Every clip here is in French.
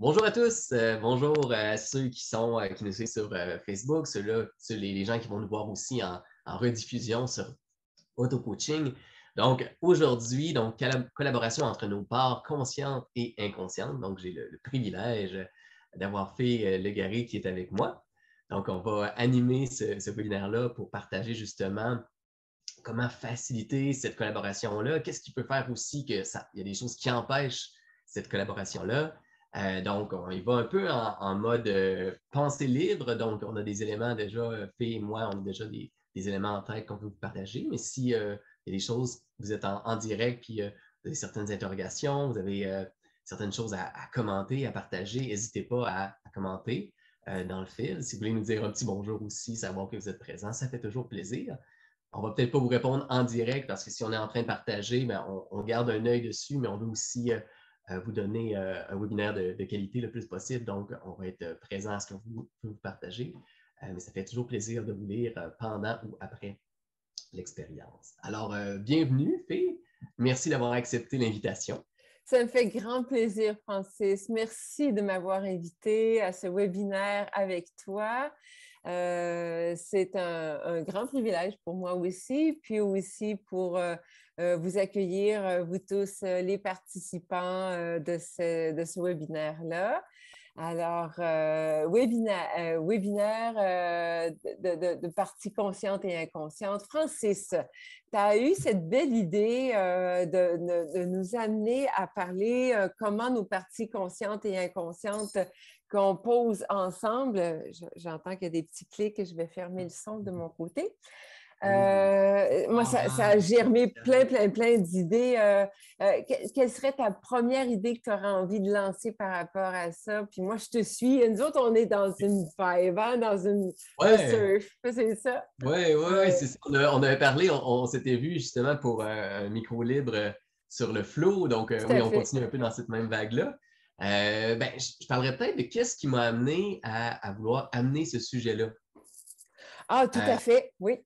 Bonjour à tous, bonjour à ceux qui nous suivent sur Facebook, ceux-là, les gens qui vont nous voir aussi en rediffusion sur Auto-Coaching. Donc, aujourd'hui, collaboration entre nos parts conscientes et inconscientes. Donc, j'ai le privilège d'avoir fait le Gary qui est avec moi. Donc, on va animer ce webinaire-là pour partager justement comment faciliter cette collaboration-là. Qu'est-ce qui peut faire aussi il y a des choses qui empêchent cette collaboration-là. Donc, on y va un peu en mode pensée libre. Donc, on a des éléments déjà faits et moi, on a déjà des éléments en tête qu'on veut vous partager. Mais si il y a des choses, vous êtes en direct, puis vous avez certaines interrogations, vous avez certaines choses à commenter, à partager, n'hésitez pas à commenter dans le fil. Si vous voulez nous dire un petit bonjour aussi, savoir que vous êtes présent, ça fait toujours plaisir. On ne va peut-être pas vous répondre en direct parce que si on est en train de partager, bien, on garde un œil dessus, mais on veut aussi vous donner un webinaire de qualité le plus possible. Donc, on va être présent à ce que vous partagez. Mais ça fait toujours plaisir de vous lire pendant ou après l'expérience. Alors, bienvenue, Fée. Merci d'avoir accepté l'invitation. Ça me fait grand plaisir, Francis. Merci de m'avoir invité à ce webinaire avec toi. C'est un grand privilège pour moi aussi, puis aussi pour vous accueillir, vous tous, les participants de ce webinaire-là. Alors, webinaire de parties conscientes et inconscientes. Francis, tu as eu cette belle idée de nous amener à parler comment nos parties conscientes et inconscientes composent ensemble. J'entends qu'il y a des petits clics et je vais fermer le son de mon côté. Moi, ça a germé plein d'idées. Quelle serait ta première idée que tu aurais envie de lancer par rapport à ça? Puis moi, je te suis. Nous autres, on est dans une vibe, hein, dans un surf, c'est ça? Oui, c'est ça. On avait parlé, on s'était vu justement pour un micro libre sur le flow. Donc, Tout oui, à on fait. continue un peu dans cette même vague-là. Je parlerais peut-être de qu'est-ce qui m'a amené à vouloir amener ce sujet-là. Ah, tout à fait, oui.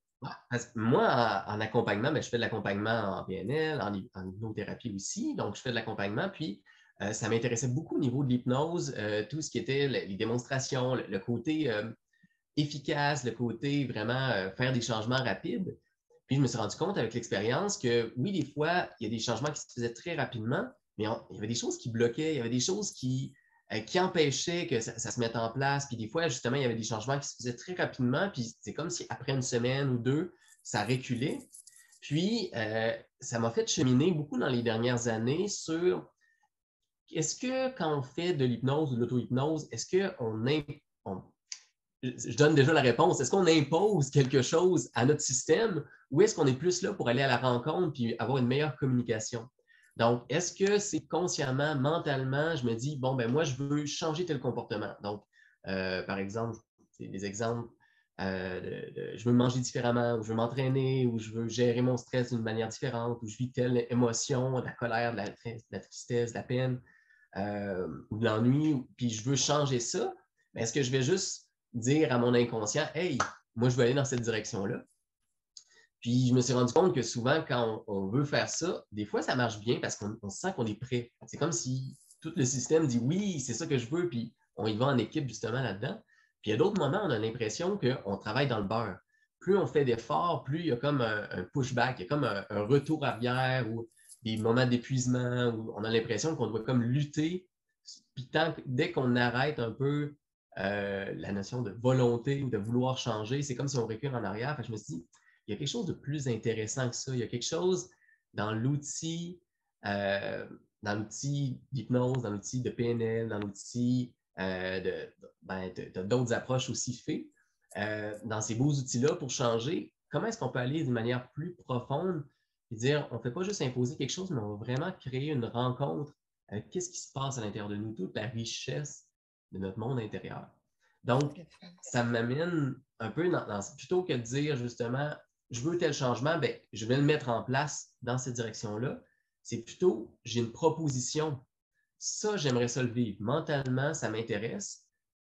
Parce que moi, en accompagnement, je fais de l'accompagnement en PNL, en hypnothérapie aussi. Donc, je fais de l'accompagnement. Puis, ça m'intéressait beaucoup au niveau de l'hypnose, tout ce qui était les démonstrations, le côté efficace, le côté vraiment faire des changements rapides. Puis, je me suis rendu compte avec l'expérience que oui, des fois, il y a des changements qui se faisaient très rapidement, mais il y avait des choses qui bloquaient, il y avait des choses qui empêchaient que ça se mette en place. Puis des fois, justement, il y avait des changements qui se faisaient très rapidement, puis c'est comme si après une semaine ou deux, ça reculait. Puis, ça m'a fait cheminer beaucoup dans les dernières années sur est-ce que quand on fait de l'hypnose ou de l'auto-hypnose, est-ce qu'on je donne déjà la réponse. Est-ce qu'on impose quelque chose à notre système ou est-ce qu'on est plus là pour aller à la rencontre puis avoir une meilleure communication? Donc, est-ce que c'est consciemment, mentalement, je me dis, bon, ben moi, je veux changer tel comportement. Donc, par exemple, c'est des exemples, je veux manger différemment, ou je veux m'entraîner, ou je veux gérer mon stress d'une manière différente, ou je vis telle émotion, de la colère, de la tristesse, de la peine, ou de l'ennui, puis je veux changer ça. Mais est-ce que je vais juste dire à mon inconscient, hey, moi, je veux aller dans cette direction-là? Puis je me suis rendu compte que souvent, quand on veut faire ça, des fois, ça marche bien parce qu'on sent qu'on est prêt. C'est comme si tout le système dit oui, c'est ça que je veux, puis on y va en équipe justement là-dedans. Puis il y a d'autres moments, on a l'impression qu'on travaille dans le beurre. Plus on fait d'efforts, plus il y a comme un pushback, il y a comme un retour arrière ou des moments d'épuisement où on a l'impression qu'on doit comme lutter. Puis dès qu'on arrête un peu la notion de volonté ou de vouloir changer, c'est comme si on recule en arrière. Fait que je me suis dit, il y a quelque chose de plus intéressant que ça. Il y a quelque chose dans l'outil, dans l'outil d'hypnose, dans l'outil de PNL, dans l'outil d'autres approches aussi faites, dans ces beaux outils-là pour changer. Comment est-ce qu'on peut aller d'une manière plus profonde et dire, on ne fait pas juste imposer quelque chose, mais on va vraiment créer une rencontre avec qu'est-ce qui se passe à l'intérieur de nous, toute la richesse de notre monde intérieur. Donc, ça m'amène un peu plutôt que de dire justement, je veux tel changement, ben, je vais le mettre en place dans cette direction-là. C'est plutôt, j'ai une proposition. Ça, j'aimerais ça le vivre. Mentalement, ça m'intéresse.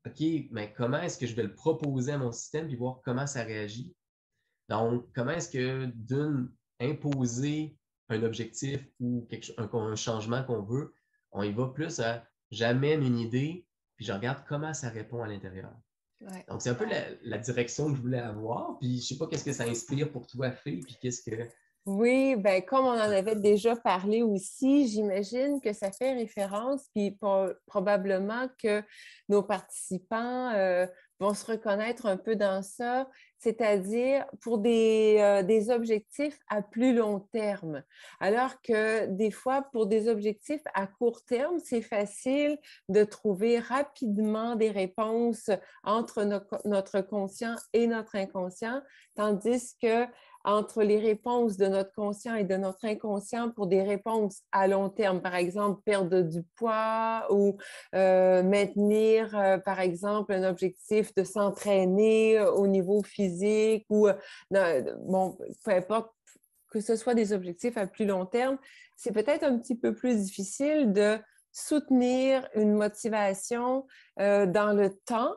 OK, mais comment est-ce que je vais le proposer à mon système et voir comment ça réagit? Donc, comment est-ce que d'une imposer un objectif ou un changement qu'on veut, on y va plus à j'amène une idée, puis je regarde comment ça répond à l'intérieur. Ouais. Donc, c'est un peu la direction que je voulais avoir. Puis, je ne sais pas qu'est-ce que ça inspire pour toi, Fée, puis qu'est-ce que... Oui, ben comme on en avait déjà parlé aussi, j'imagine que ça fait référence, puis probablement que nos participants vont se reconnaître un peu dans ça, c'est-à-dire pour des objectifs à plus long terme. Alors que des fois, pour des objectifs à court terme, c'est facile de trouver rapidement des réponses entre notre conscient et notre inconscient, tandis que entre les réponses de notre conscient et de notre inconscient pour des réponses à long terme, par exemple perdre du poids ou maintenir, par exemple, un objectif de s'entraîner au niveau physique ou, bon, peu importe, que ce soit des objectifs à plus long terme, c'est peut-être un petit peu plus difficile de soutenir une motivation dans le temps,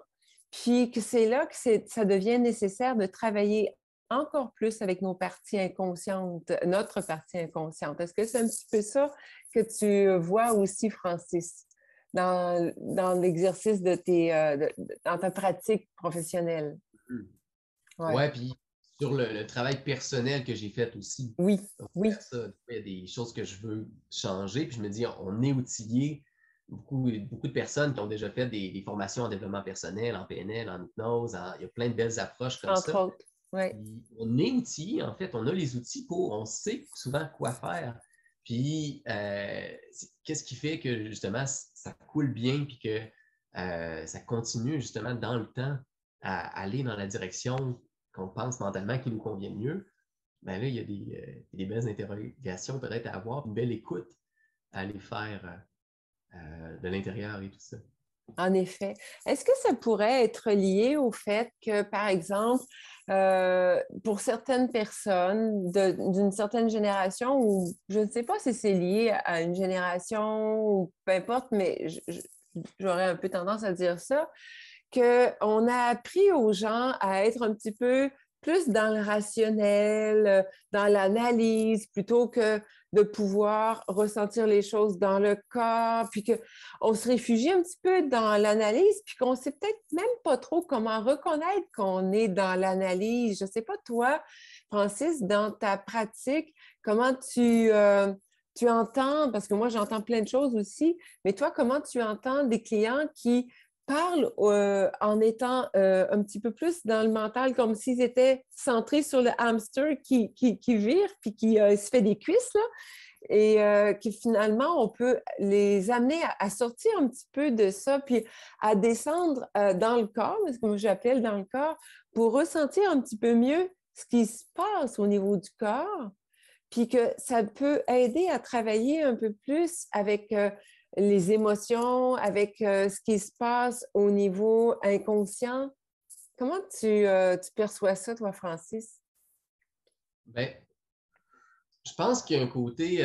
puis que c'est là que ça devient nécessaire de travailler encore plus avec nos parties inconscientes, notre partie inconsciente. Est-ce que c'est un petit peu ça que tu vois aussi, Francis, dans l'exercice dans ta pratique professionnelle? Ouais. Ouais, puis sur le travail personnel que j'ai fait aussi. Oui, Donc, oui, ça, il y a des choses que je veux changer, puis je me dis, on est outillé. Beaucoup de personnes qui ont déjà fait des formations en développement personnel, en PNL, en hypnose, il y a plein de belles approches comme entre ça. autres. Ouais. Puis, on est outillé, en fait, on a les outils on sait souvent quoi faire. Puis, qu'est-ce qui fait que justement ça coule bien, puis que ça continue justement dans le temps à aller dans la direction qu'on pense mentalement qui nous convient mieux? Ben là, il y a des belles interrogations peut-être à avoir, une belle écoute à aller faire de l'intérieur et tout ça. En effet. Est-ce que ça pourrait être lié au fait que, par exemple, pour certaines personnes d'une certaine génération, ou je ne sais pas si c'est lié à une génération ou peu importe, mais j'aurais un peu tendance à dire ça, qu'on a appris aux gens à être un petit peu plus dans le rationnel, dans l'analyse, plutôt que de pouvoir ressentir les choses dans le corps, puis qu'on se réfugie un petit peu dans l'analyse, puis qu'on ne sait peut-être même pas trop comment reconnaître qu'on est dans l'analyse. Je ne sais pas, toi, Francis, dans ta pratique, comment tu entends, parce que moi, j'entends plein de choses aussi, mais toi, comment tu entends des clients qui parlent en étant un petit peu plus dans le mental, comme s'ils étaient centrés sur le hamster qui vire puis qui se fait des cuisses, là, et que finalement, on peut les amener à sortir un petit peu de ça, puis à descendre dans le corps, ce que j'appelle dans le corps, pour ressentir un petit peu mieux ce qui se passe au niveau du corps, puis que ça peut aider à travailler un peu plus avec les émotions, avec ce qui se passe au niveau inconscient. Comment tu perçois ça, toi, Francis? Ben, je pense qu'il y a un côté,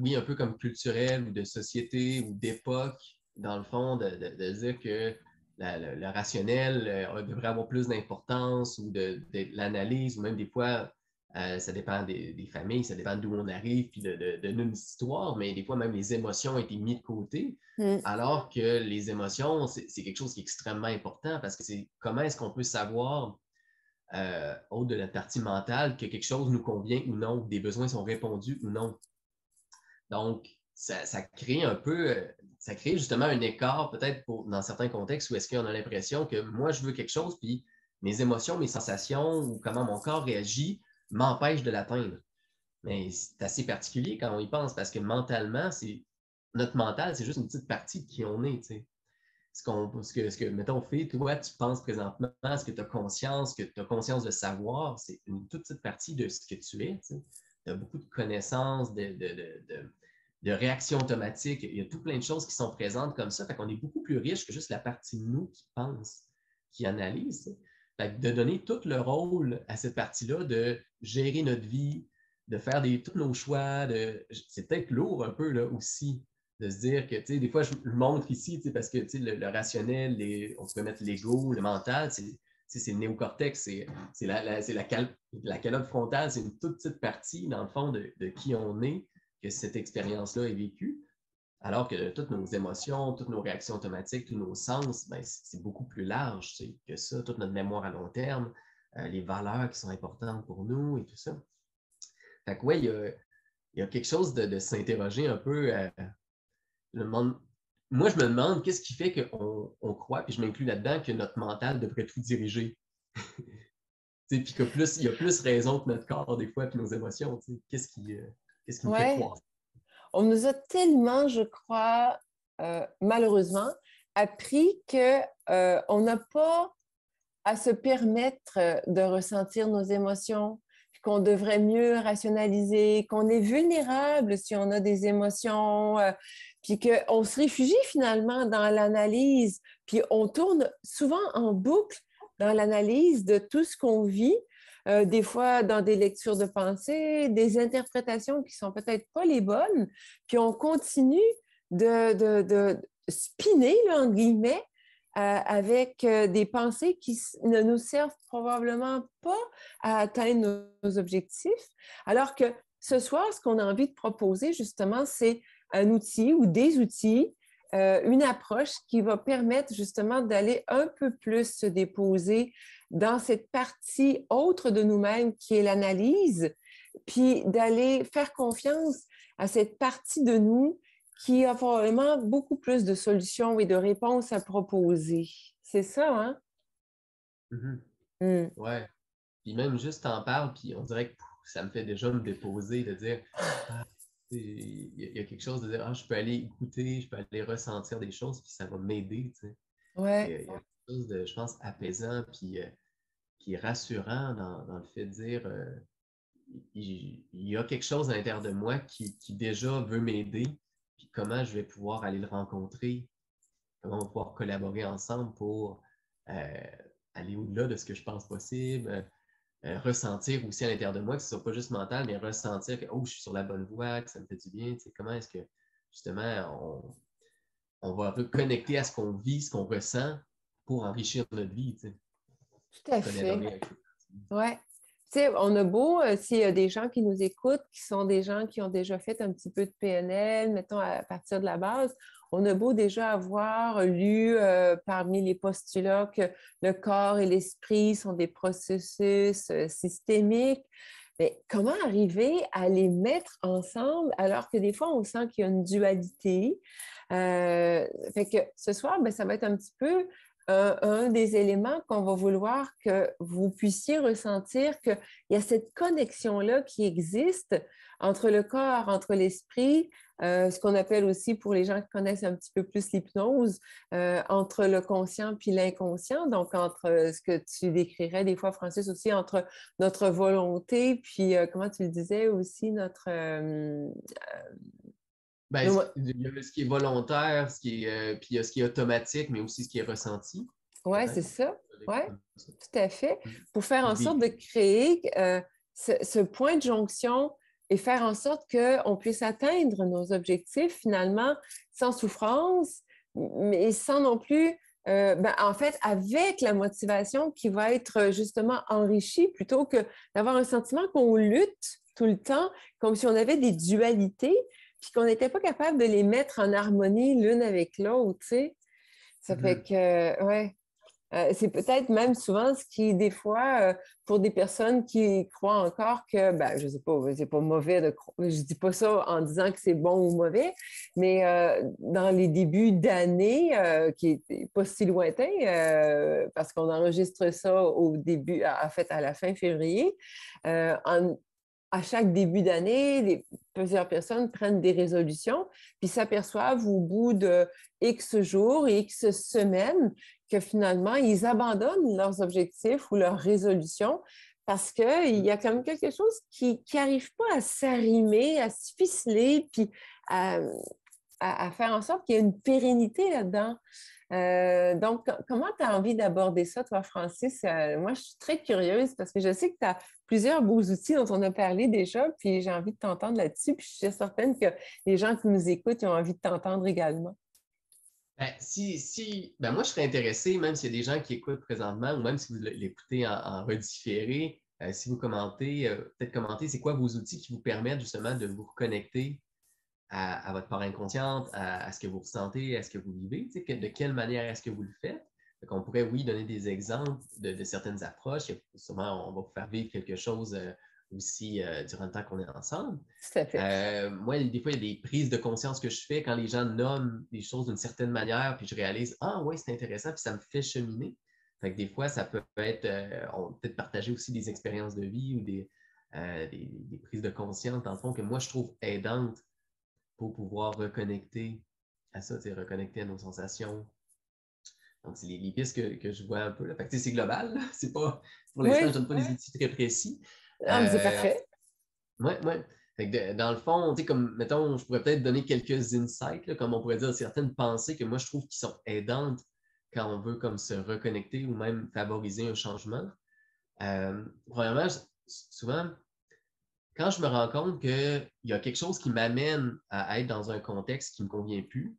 oui, un peu comme culturel ou de société ou d'époque, dans le fond, de dire que le rationnel devrait avoir plus d'importance ou de l'analyse, ou même des fois, ça dépend des familles, ça dépend d'où on arrive, puis de notre histoire, mais des fois, même les émotions ont été mises de côté, Mm. alors que les émotions, c'est quelque chose qui est extrêmement important parce que c'est comment est-ce qu'on peut savoir autre de la partie mentale, que quelque chose nous convient ou non, des besoins sont répondus ou non. Donc, ça crée un peu, ça crée justement un écart peut-être dans certains contextes où est-ce qu'on a l'impression que moi, je veux quelque chose, puis mes émotions, mes sensations ou comment mon corps réagit m'empêchent de l'atteindre. Mais c'est assez particulier quand on y pense parce que mentalement, notre mental, c'est juste une petite partie de qui on est. T'sais. Mettons, fait, toi, tu penses présentement, ce que tu as conscience de savoir, c'est une toute petite partie de ce que tu es. Tu as beaucoup de connaissances, de réactions automatiques. Il y a tout plein de choses qui sont présentes comme ça. Fait qu'on est beaucoup plus riche que juste la partie de nous qui pense, qui analyse. Fait que de donner tout le rôle à cette partie-là de gérer notre vie, de faire tous nos choix, c'est peut-être lourd un peu là, aussi de se dire que, tu sais, des fois, je le montre ici, tu sais, parce que, tu sais, le rationnel, on pourrait mettre l'ego, le mental, c'est le néocortex, c'est la calotte frontale, c'est une toute petite partie, dans le fond, de qui on est, que cette expérience-là est vécue. Alors que toutes nos émotions, toutes nos réactions automatiques, tous nos sens, ben, c'est beaucoup plus large que ça, toute notre mémoire à long terme, les valeurs qui sont importantes pour nous et tout ça. Fait que, ouais, il y a quelque chose de s'interroger un peu. Moi, je me demande qu'est-ce qui fait qu'on croit, puis je m'inclus là-dedans, que notre mental devrait tout diriger. Puis il y a plus raison que notre corps, des fois, puis nos émotions. Qu'est-ce qui nous fait Ouais. croire? On nous a tellement, je crois, malheureusement, appris que on n'a pas à se permettre de ressentir nos émotions, qu'on devrait mieux rationaliser, qu'on est vulnérable si on a des émotions, puis qu'on se réfugie finalement dans l'analyse, puis on tourne souvent en boucle dans l'analyse de tout ce qu'on vit, des fois dans des lectures de pensée, des interprétations qui sont peut-être pas les bonnes, puis on continue de spinner, là, en guillemets, avec des pensées qui ne nous servent probablement pas à atteindre nos objectifs. Alors que ce soir, ce qu'on a envie de proposer, justement, c'est un outil ou des outils, une approche qui va permettre justement d'aller un peu plus se déposer dans cette partie autre de nous-mêmes qui est l'analyse, puis d'aller faire confiance à cette partie de nous qui a probablement beaucoup plus de solutions et de réponses à proposer. C'est ça, hein? Mm-hmm. Mm. Ouais. Puis même juste t'en parles, puis on dirait que ça me fait déjà me déposer, de dire, ah, il y a quelque chose de dire, ah, je peux aller écouter, je peux aller ressentir des choses, puis ça va m'aider, tu sais. Ouais, Il y a quelque chose de, je pense, apaisant, puis qui est rassurant dans le fait de dire, il y a quelque chose à l'intérieur de moi qui déjà veut m'aider, puis comment je vais pouvoir aller le rencontrer, comment on va pouvoir collaborer ensemble pour euh, aller au-delà de ce que je pense possible, ressentir aussi à l'intérieur de moi, que ce ne soit pas juste mental, mais ressentir que oh, je suis sur la bonne voie, que ça me fait du bien. Comment est-ce que justement on va reconnecter à ce qu'on vit, ce qu'on ressent pour enrichir notre vie. tout à fait. Collaborer avec Ouais. Tu sais, on a beau, s'il y a des gens qui nous écoutent, qui sont des gens qui ont déjà fait un petit peu de PNL, mettons à partir de la base, on a beau déjà avoir lu parmi les postulats que le corps et l'esprit sont des processus systémiques, mais comment arriver à les mettre ensemble alors que des fois on sent qu'il y a une dualité? Fait que ce soir, ben, ça va être un petit peu un des éléments qu'on va vouloir que vous puissiez ressentir qu'il y a cette connexion-là qui existe entre le corps, entre l'esprit, ce qu'on appelle aussi pour les gens qui connaissent un petit peu plus l'hypnose, entre le conscient puis l'inconscient, donc entre ce que tu décrirais des fois, Francis, aussi entre notre volonté, puis comment tu le disais aussi, notre... ben, nos- il y a ce qui est volontaire, puis il y a ce qui est automatique, mais aussi ce qui est ressenti, ouais, c'est peut-être. ça. Ouais, tout à fait. Mm. Pour faire Ou en sorte de vécu. créer ce point de jonction et faire en sorte qu'on puisse atteindre nos objectifs finalement sans souffrance, mais sans non plus, ben, en fait, avec la motivation qui va être justement enrichie plutôt que d'avoir un sentiment qu'on lutte tout le temps, comme si on avait des dualités, puis qu'on n'était pas capable de les mettre en harmonie l'une avec l'autre, tu sais. Ça fait Mhm. que, ouais. C'est peut-être même souvent ce qui, des fois, pour des personnes qui croient encore que, ben, je ne sais pas, c'est pas mauvais de croire, je ne dis pas ça en disant que c'est bon ou mauvais, mais dans les débuts d'année, qui n'est pas si lointain, parce qu'on enregistre ça au début, en fait, à la fin février, euh, en- à chaque début d'année, plusieurs personnes prennent des résolutions, puis s'aperçoivent au bout de X jours et X semaines que finalement, ils abandonnent leurs objectifs ou leurs résolutions parce qu'il y a quand même quelque chose qui n'arrive pas à s'arrimer, à se ficeler, puis à, à faire en sorte qu'il y ait une pérennité là-dedans. Donc, comment tu as envie d'aborder ça, toi, Francis? Moi, je suis très curieuse parce que je sais que tu as plusieurs beaux outils dont on a parlé déjà, puis j'ai envie de t'entendre là-dessus, puis je suis certaine que les gens qui nous écoutent ils ont envie de t'entendre également. Ben, moi, je serais intéressé, même s'il y a des gens qui écoutent présentement, ou même si vous l'écoutez en redifféré, si vous commentez, peut-être commenter, c'est quoi vos outils qui vous permettent justement de vous reconnecter à votre part inconsciente, à ce que vous ressentez, à ce que vous vivez, de quelle manière est-ce que vous le faites. On pourrait, oui, donner des exemples de certaines approches. Sûrement, on va vous faire vivre quelque chose aussi durant le temps qu'on est ensemble. Tout à fait. Moi, des fois, il y a des prises de conscience que je fais quand les gens nomment des choses d'une certaine manière, puis je réalise, ah oui, c'est intéressant, puis ça me fait cheminer. Fait que des fois, ça peut être, on peut peut-être partager aussi des expériences de vie ou des prises de conscience, dans le fond, que moi, je trouve aidantes pour pouvoir reconnecter à ça, reconnecter à nos sensations. Donc, c'est les pistes que je vois un peu. Là. Fait que c'est global. C'est pas, pour l'instant, je Oui, ne donne pas des outils très précis. ah, mais c'est parfait. Ouais, ouais. Fait que dans le fond, comme, mettons, je pourrais peut-être donner quelques insights, là, comme on pourrait dire, certaines pensées que moi, je trouve qui sont aidantes quand on veut comme se reconnecter ou même favoriser un changement. Premièrement, souvent, quand je me rends compte qu'il y a quelque chose qui m'amène à être dans un contexte qui ne me convient plus,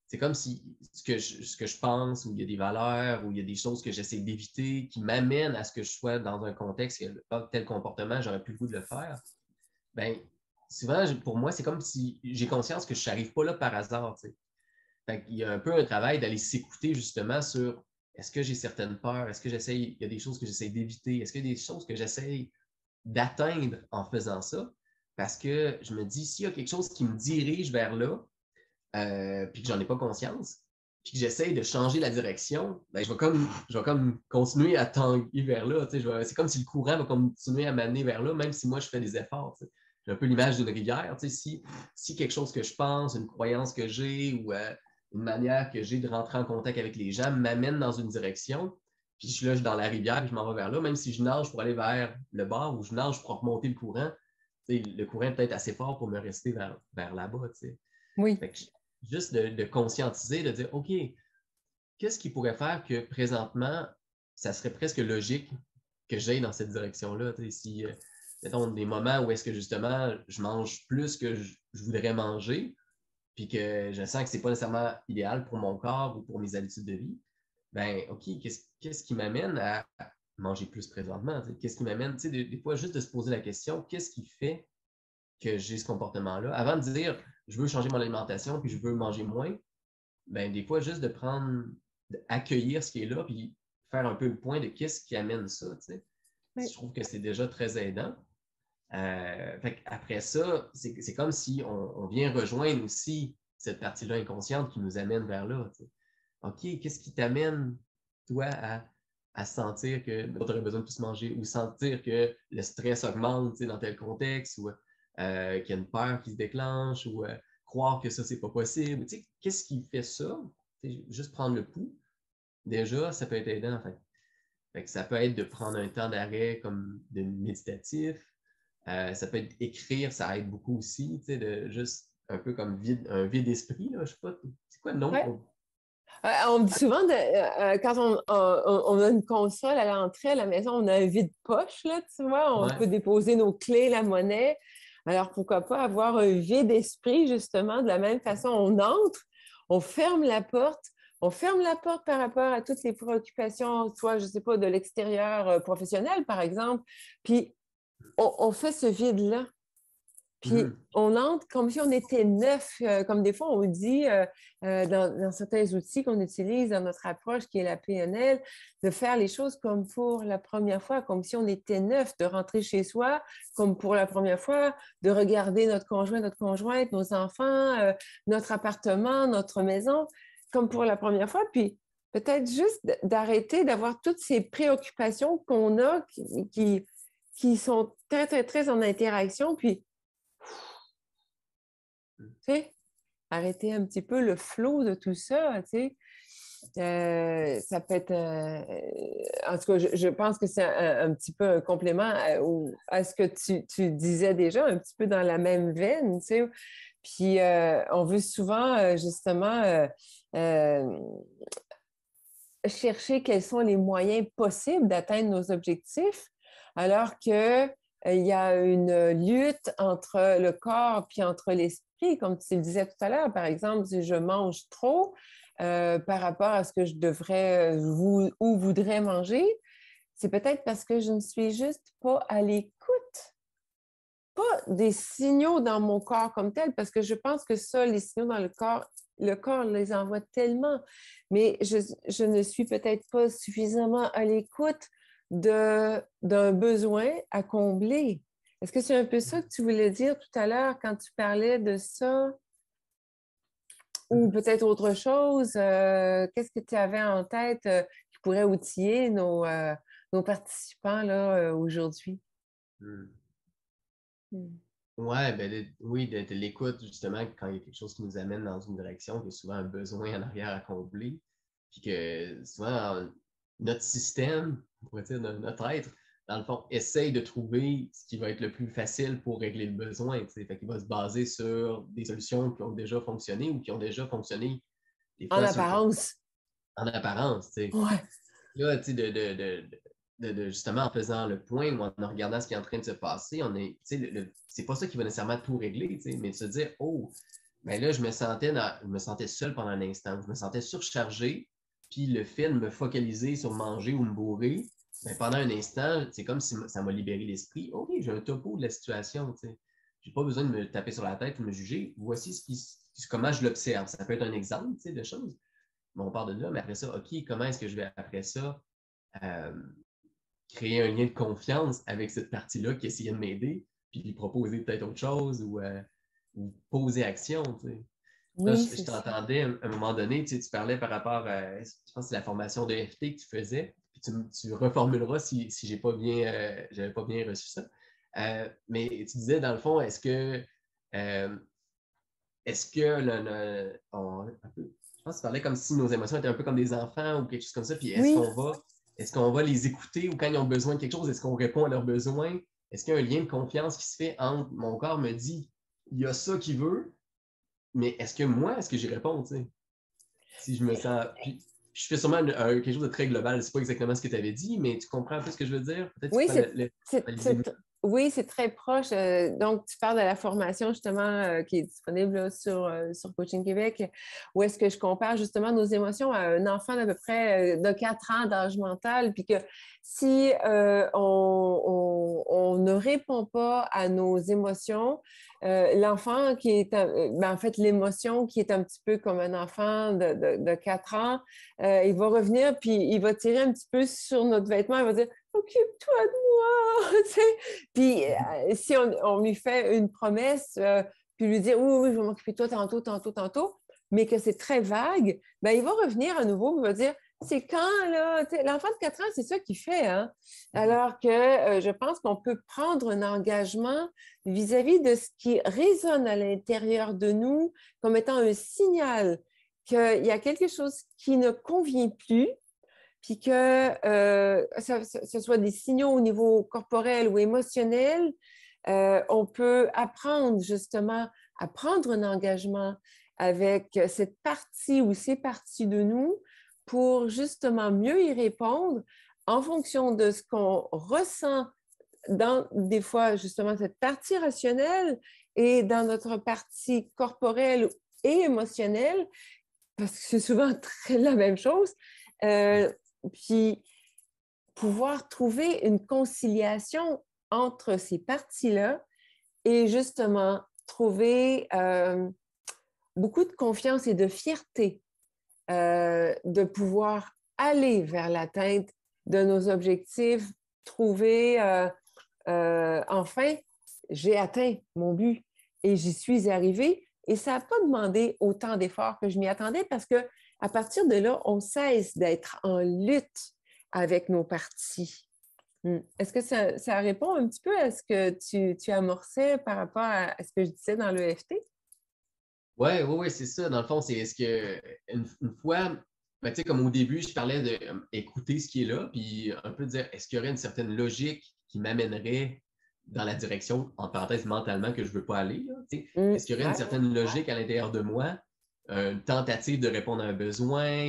c'est comme si ce que je pense, ou il y a des valeurs, ou il y a des choses que j'essaie d'éviter qui m'amènent à ce que je sois dans un contexte que tel comportement, j'aurais plus le goût de le faire. Bien, souvent, pour moi, c'est comme si j'ai conscience que je n'arrive pas là par hasard. Fait qu'il y a un peu un travail d'aller s'écouter justement sur est-ce que j'ai certaines peurs, est-ce que il y a des choses que j'essaie d'éviter, est-ce qu'il y a des choses que j'essaie d'atteindre en faisant ça? Parce que je me dis, s'il y a quelque chose qui me dirige vers là, puis que j'en ai pas conscience, puis que j'essaye de changer la direction, ben, je vais comme continuer à tanguer vers là. C'est comme si le courant va continuer à m'amener vers là, même si moi, je fais des efforts. J'ai un peu l'image d'une rivière. Si quelque chose que je pense, une croyance que j'ai ou une manière que j'ai de rentrer en contact avec les gens m'amène dans une direction, puis là, je suis dans la rivière et je m'en vais vers là, même si je nage pour aller vers le bord ou je nage pour remonter le courant, le courant est peut-être assez fort pour me rester vers là-bas. Oui. Fait que juste de conscientiser, de dire, OK, qu'est-ce qui pourrait faire que présentement, ça serait presque logique que j'aille dans cette direction-là? Si, mettons, des moments où est-ce que justement, je mange plus que je voudrais manger, puis que je sens que ce n'est pas nécessairement idéal pour mon corps ou pour mes habitudes de vie, ben OK, qu'est-ce qui m'amène à manger plus présentement? Qu'est-ce qui m'amène, des fois, juste de se poser la question, qu'est-ce qui fait que j'ai ce comportement-là? Avant de dire, je veux changer mon alimentation, puis je veux manger moins, ben, des fois, juste d'accueillir ce qui est là, puis faire un peu le point de qu'est-ce qui amène ça. Je Oui. trouve que c'est déjà très aidant. Après ça, c'est comme si on vient rejoindre aussi cette partie-là inconsciente qui nous amène vers là. OK, qu'est-ce qui t'amène, toi, à sentir que tu aurais besoin de plus manger ou sentir que le stress augmente dans tel contexte ou qu'il y a une peur qui se déclenche ou croire que ça, c'est pas possible. Qu'est-ce qui fait ça? Juste prendre le pouls, déjà, ça peut être aidant. Fait que ça peut être de prendre un temps d'arrêt comme de méditatif. Ça peut être écrire, ça aide beaucoup aussi, de juste un peu comme un vide esprit, là, je sais pas. C'est quoi le nom Ouais. On me dit souvent, quand on a une console à l'entrée à la maison, on a un vide-poche, là, tu vois, on peut Ouais. déposer nos clés, la monnaie. Alors, pourquoi pas avoir un vide-esprit, justement, de la même façon, on entre, on ferme la porte, par rapport à toutes les préoccupations, soit, je ne sais pas, de l'extérieur professionnel, par exemple, puis on fait ce vide-là. Puis Mhm. on entre comme si on était neuf, comme des fois on dit dans certains outils qu'on utilise dans notre approche qui est la PNL, de faire les choses comme pour la première fois, comme si on était neuf, de rentrer chez soi, comme pour la première fois, de regarder notre conjoint, notre conjointe, nos enfants, notre appartement, notre maison, comme pour la première fois. Puis peut-être juste d'arrêter d'avoir toutes ces préoccupations qu'on a qui sont très, très, très en interaction. Puis tu sais, arrêter un petit peu le flot de tout ça, tu sais. Ça peut être, en tout cas, je pense que c'est un petit peu un complément à ce que tu disais déjà, un petit peu dans la même veine, tu sais. Puis, on veut souvent, justement, chercher quels sont les moyens possibles d'atteindre nos objectifs, alors que il y a une lutte entre le corps puis entre l'esprit, comme tu le disais tout à l'heure. Par exemple, si je mange trop par rapport à ce que je devrais ou voudrais manger, c'est peut-être parce que je ne suis juste pas à l'écoute pas des signaux dans mon corps comme tel, parce que je pense que ça, les signaux dans le corps les envoie tellement, mais je ne suis peut-être pas suffisamment à l'écoute d'un besoin à combler. Est-ce que c'est un peu ça que tu voulais dire tout à l'heure quand tu parlais de ça? Ou peut-être autre chose? Qu'est-ce que tu avais en tête qui pourrait outiller nos participants là, aujourd'hui? Hmm. Hmm. Ouais, ben oui, de l'écoute, justement, quand il y a quelque chose qui nous amène dans une direction, qu'il y a souvent un besoin en arrière à combler, puis que souvent, notre système, on pourrait dire notre être, dans le fond, essaye de trouver ce qui va être le plus facile pour régler le besoin. T'sais. Fait qu'il va se baser sur des solutions qui ont déjà fonctionné ou qui ont déjà fonctionné, des En fois sur le court, apparence. en apparence. T'sais. Ouais. Là, tu sais, justement, en faisant le point ou en regardant ce qui est en train de se passer, on est, tu sais, c'est pas ça qui va nécessairement tout régler, tu sais, mais de se dire, oh, ben là, je me sentais seul pendant un instant, je me sentais surchargé, puis le fait de me focaliser sur manger ou me bourrer, ben pendant un instant, c'est comme si ça m'a libéré l'esprit. OK, j'ai un topo de la situation, tu sais. J'ai pas besoin de me taper sur la tête ou de me juger. Voici comment je l'observe. Ça peut être un exemple, tu sais, de choses. Mais on part de là, mais après ça, OK, comment est-ce que je vais après ça euh, créer un lien de confiance avec cette partie-là qui essayait de m'aider, puis lui proposer peut-être autre chose ou poser action. Tu sais. Là, Oui, je c'est ça. t'entendais à un moment donné, tu parlais par rapport à, je pense que c'est la formation de FT que tu faisais, puis tu reformuleras si j'ai pas bien, j'avais pas bien reçu ça. Mais tu disais, dans le fond, euh, est-ce que je pense que tu parlais comme si nos émotions étaient un peu comme des enfants ou quelque chose comme ça, puis Oui, est-ce qu'on va les écouter ou quand ils ont besoin de quelque chose, est-ce qu'on répond à leurs besoins? Est-ce qu'il y a un lien de confiance qui se fait entre mon corps me dit il y a ça qu'il veut, mais est-ce que j'y réponds, tu sais? Si je me sens. Puis, je fais sûrement quelque chose de très global, c'est pas exactement ce que tu avais dit, mais tu comprends un peu ce que je veux dire? Peut-être que tu oui, pourrais valider mieux. oui, c'est très proche. Donc, tu parles de la formation justement qui est disponible là, sur Coaching Québec, où est-ce que je compare justement nos émotions à un enfant d'à peu près de 4 ans d'âge mental, puis que si on ne répond pas à nos émotions, l'enfant qui est, ben, en fait, l'émotion qui est un petit peu comme un enfant de 4 ans, il va revenir, puis il va tirer un petit peu sur notre vêtement, il va dire occupe-toi de moi. Puis si on lui fait une promesse, puis lui dire oui, oui, je vais m'occuper de toi tantôt, tantôt, tantôt, mais que c'est très vague, ben, il va revenir à nouveau, il va dire c'est quand, là? L'enfant de 4 ans, c'est ça qu'il fait. Hein? Alors que je pense qu'on peut prendre un engagement vis-à-vis de ce qui résonne à l'intérieur de nous comme étant un signal qu'il y a quelque chose qui ne convient plus, puis que ce soit des signaux au niveau corporel ou émotionnel, on peut apprendre justement à prendre un engagement avec cette partie ou ces parties de nous pour justement mieux y répondre en fonction de ce qu'on ressent dans des fois justement cette partie rationnelle et dans notre partie corporelle et émotionnelle, parce que c'est souvent très la même chose. Euh, puis pouvoir trouver une conciliation entre ces parties-là et justement trouver beaucoup de confiance et de fierté de pouvoir aller vers l'atteinte de nos objectifs, trouver enfin, j'ai atteint mon but et j'y suis arrivée. Et ça n'a pas demandé autant d'efforts que je m'y attendais parce que à partir de là, on cesse d'être en lutte avec nos parties. Est-ce que ça répond un petit peu à ce que tu amorçais par rapport à ce que je disais dans l'EFT? Oui, oui, oui, c'est ça. Dans le fond, c'est est-ce que une fois, ben, tu sais, comme au début, je parlais d'écouter ce qui est là, puis un peu dire est-ce qu'il y aurait une certaine logique qui m'amènerait dans la direction, en parenthèse, mentalement, que je ne veux pas aller, là, tu sais? Est-ce qu'il y aurait une Ouais. certaine logique à l'intérieur de moi, une tentative de répondre à un besoin,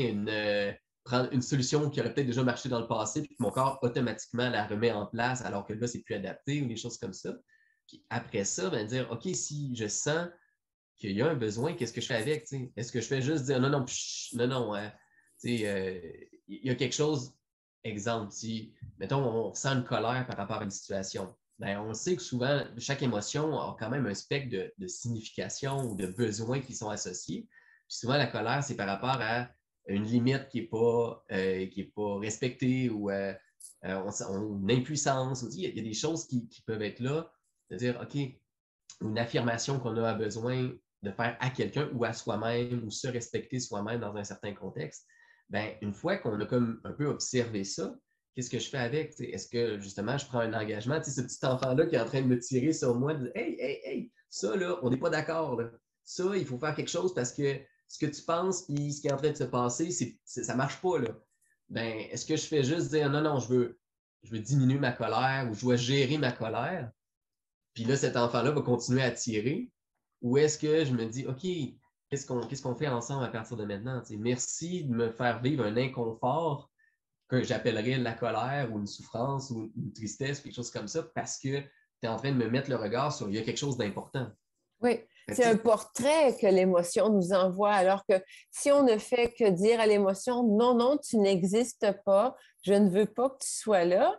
prendre une solution qui aurait peut-être déjà marché dans le passé, puis que mon corps automatiquement la remet en place alors que là, c'est plus adapté ou des choses comme ça. Puis après ça, ben, dire OK, si je sens qu'il y a un besoin, qu'est-ce que je fais avec? T'sais? Est-ce que je fais juste dire non, non, non, non, il y a quelque chose, exemple, si, mettons, on sent une colère par rapport à une situation. Ben, on sait que souvent, chaque émotion a quand même un spectre de signification ou de besoins qui sont associés. Puis souvent, la colère, c'est par rapport à une limite qui est pas respectée ou une impuissance. Il y a des choses qui peuvent être là, de dire, OK, une affirmation qu'on a besoin de faire à quelqu'un ou à soi-même ou se respecter soi-même dans un certain contexte. Ben, une fois qu'on a comme un peu observé ça, qu'est-ce que je fais avec? Est-ce que justement je prends un engagement? Ce petit enfant-là qui est en train de me tirer sur moi, de dire hey, hey, hey, ça là, on n'est pas d'accord. Là. Ça, il faut faire quelque chose parce que ce que tu penses et ce qui est en train de se passer, ça ne marche pas. Là. Ben, est-ce que je fais juste dire non, non, je veux diminuer ma colère ou je dois gérer ma colère? Puis là, cet enfant-là va continuer à tirer. Ou est-ce que je me dis, OK, qu'est-ce qu'on fait ensemble à partir de maintenant? T'sais, merci de me faire vivre un inconfort que j'appellerais la colère ou une souffrance ou une tristesse, quelque chose comme ça, parce que tu es en train de me mettre le regard sur il y a quelque chose d'important. Oui, Fait c'est que, un portrait que l'émotion nous envoie, alors que si on ne fait que dire à l'émotion, non, non, tu n'existes pas, je ne veux pas que tu sois là,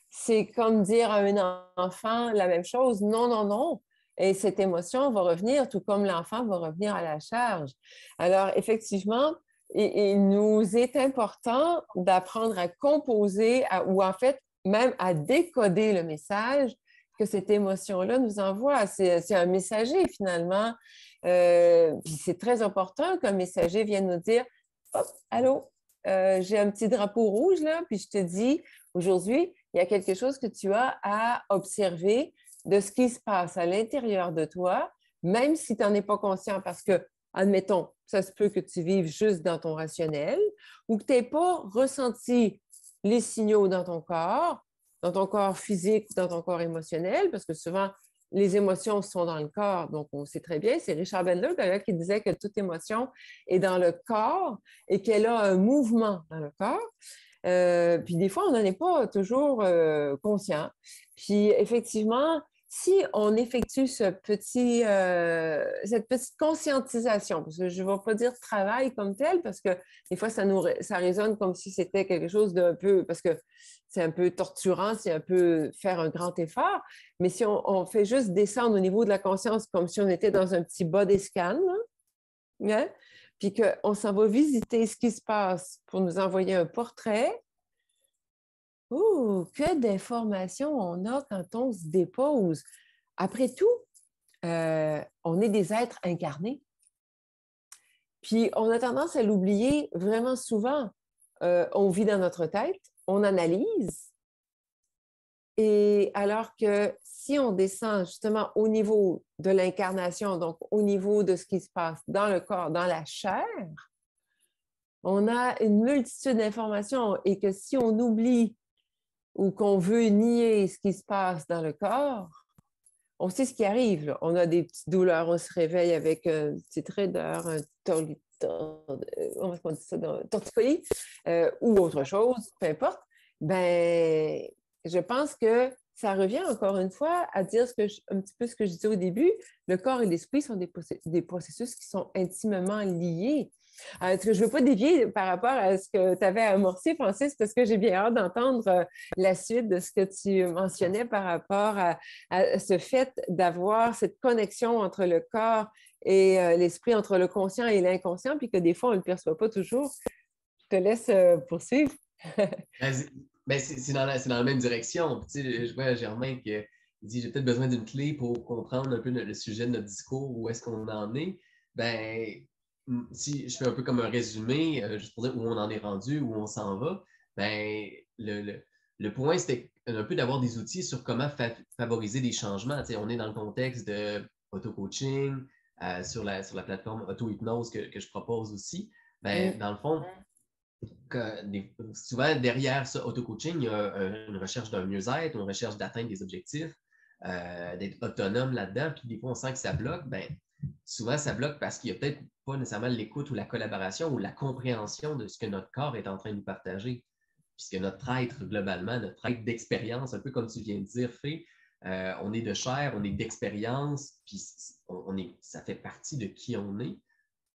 c'est comme dire à un enfant la même chose, non, non, non. Et cette émotion va revenir, tout comme l'enfant va revenir à la charge. Alors, effectivement, il nous est important d'apprendre à composer ou en fait même à décoder le message que cette émotion-là nous envoie. C'est un messager finalement. Puis c'est très important qu'un messager vienne nous dire, hop, allô, j'ai un petit drapeau rouge là, puis je te dis, aujourd'hui, il y a quelque chose que tu as à observer de ce qui se passe à l'intérieur de toi, même si tu n'en es pas conscient, parce que, admettons, ça se peut que tu vives juste dans ton rationnel ou que tu n'aies pas ressenti les signaux dans ton corps physique, dans ton corps émotionnel, parce que souvent, les émotions sont dans le corps, donc on sait très bien, c'est Richard Bandler d'ailleurs qui disait que toute émotion est dans le corps et qu'elle a un mouvement dans le corps. Puis des fois, on n'en est pas toujours conscient. Puis effectivement, si on effectue cette petite conscientisation, parce que je ne vais pas dire travail comme tel, parce que des fois, ça résonne comme si c'était quelque chose d'un peu, parce que c'est un peu torturant, c'est un peu faire un grand effort, mais si on fait juste descendre au niveau de la conscience comme si on était dans un petit body scan, hein, puis qu'on s'en va visiter ce qui se passe pour nous envoyer un portrait. Ouh, que d'informations on a quand on se dépose. Après tout, on est des êtres incarnés. Puis on a tendance à l'oublier vraiment souvent. On vit dans notre tête, on analyse. Et alors que si on descend justement au niveau de l'incarnation, donc au niveau de ce qui se passe dans le corps, dans la chair, on a une multitude d'informations et que si on oublie ou qu'on veut nier ce qui se passe dans le corps, on sait ce qui arrive. Là. On a des petites douleurs, on se réveille avec une petite raideur, un torticolis ou autre chose, peu importe. Ben, je pense que ça revient encore une fois à dire un petit peu ce que je disais au début. Le corps et l'esprit sont des processus qui sont intimement liés. Je ne veux pas dévier par rapport à ce que tu avais amorcé, Francis, parce que j'ai bien hâte d'entendre la suite de ce que tu mentionnais par rapport à ce fait d'avoir cette connexion entre le corps et l'esprit, entre le conscient et l'inconscient, puis que des fois, on ne le perçoit pas toujours. Je te laisse poursuivre. C'est dans la même direction. Puis, tu sais, je vois Germain qui dit j'ai peut-être besoin d'une clé pour comprendre un peu le sujet de notre discours, où est-ce qu'on en est. Ben, si je fais un peu comme un résumé, juste pour dire où on en est rendu, où on s'en va, ben, le point, c'était un peu d'avoir des outils sur comment favoriser des changements. Tu sais, on est dans le contexte de auto-coaching, sur la plateforme auto-hypnose que je propose aussi. Ben, dans le fond, souvent, derrière ça, auto-coaching, il y a une recherche d'un mieux-être, une recherche d'atteindre des objectifs, d'être autonome là-dedans. Puis des fois, on sent que ça bloque. Ben, souvent, ça bloque parce qu'il n'y a peut-être pas nécessairement l'écoute ou la collaboration ou la compréhension de ce que notre corps est en train de nous partager. Puisque notre être, globalement, notre être d'expérience, un peu comme tu viens de dire, Fé, on est de chair, on est d'expérience, puis ça fait partie de qui on est.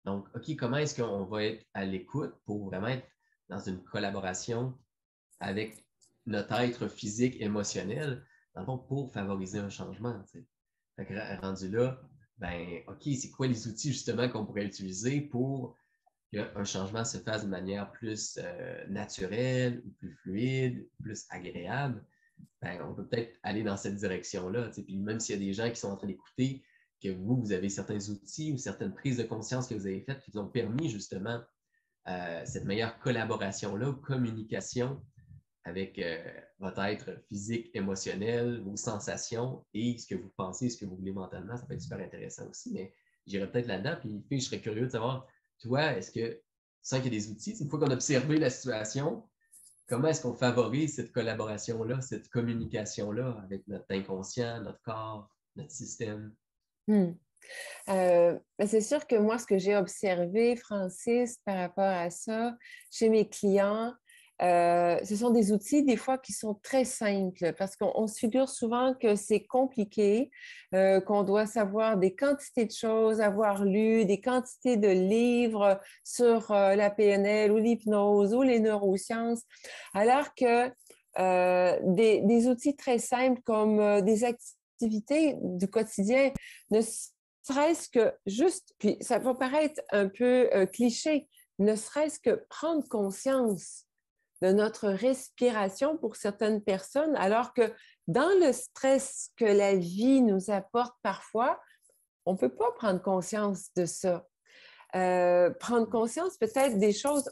Donc, OK, comment est-ce qu'on va être à l'écoute pour vraiment être dans une collaboration avec notre être physique, émotionnel, dans le fond, pour favoriser un changement. Tu sais. Fait que rendu là, ben, OK, c'est quoi les outils justement qu'on pourrait utiliser pour qu'un changement se fasse de manière plus naturelle, ou plus fluide, plus agréable? Ben, on peut peut-être aller dans cette direction-là. Tu sais. Puis même s'il y a des gens qui sont en train d'écouter, que vous avez certains outils ou certaines prises de conscience que vous avez faites qui vous ont permis justement cette meilleure collaboration-là, communication avec votre être physique, émotionnel, vos sensations et ce que vous pensez, ce que vous voulez mentalement, ça peut être super intéressant aussi, mais j'irais peut-être là-dedans. Puis, je serais curieux de savoir, toi, est-ce que tu sens qu'il y a des outils, une fois qu'on a observé la situation, comment est-ce qu'on favorise cette collaboration-là, cette communication-là avec notre inconscient, notre corps, notre système? Hmm. C'est sûr que moi, ce que j'ai observé, Francis, par rapport à ça, chez mes clients, ce sont des outils des fois qui sont très simples parce qu'on se figure souvent que c'est compliqué, qu'on doit savoir des quantités de choses, avoir lu des quantités de livres sur la PNL ou l'hypnose ou les neurosciences, alors que des outils très simples comme des activités du quotidien ne serait-ce que juste, puis ça va paraître un peu cliché, ne serait-ce que prendre conscience de notre respiration pour certaines personnes, alors que dans le stress que la vie nous apporte parfois, on ne peut pas prendre conscience de ça. Prendre conscience peut-être des choses,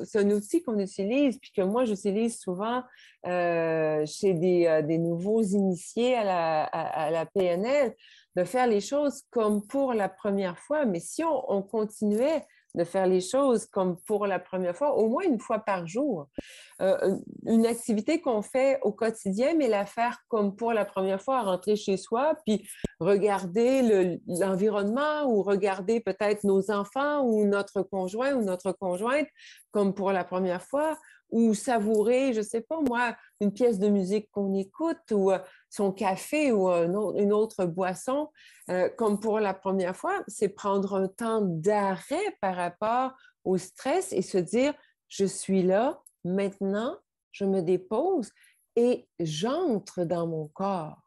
c'est un outil qu'on utilise, puis que moi j'utilise souvent chez des nouveaux initiés à la PNL, de faire les choses comme pour la première fois. Mais si on continuait de faire les choses comme pour la première fois, au moins une fois par jour, une activité qu'on fait au quotidien, mais la faire comme pour la première fois, rentrer chez soi, puis regarder l'environnement ou regarder peut-être nos enfants ou notre conjoint ou notre conjointe comme pour la première fois, ou savourer, je ne sais pas moi, une pièce de musique qu'on écoute ou son café ou une autre boisson comme pour la première fois, c'est prendre un temps d'arrêt par rapport au stress et se dire, je suis là, maintenant, je me dépose et j'entre dans mon corps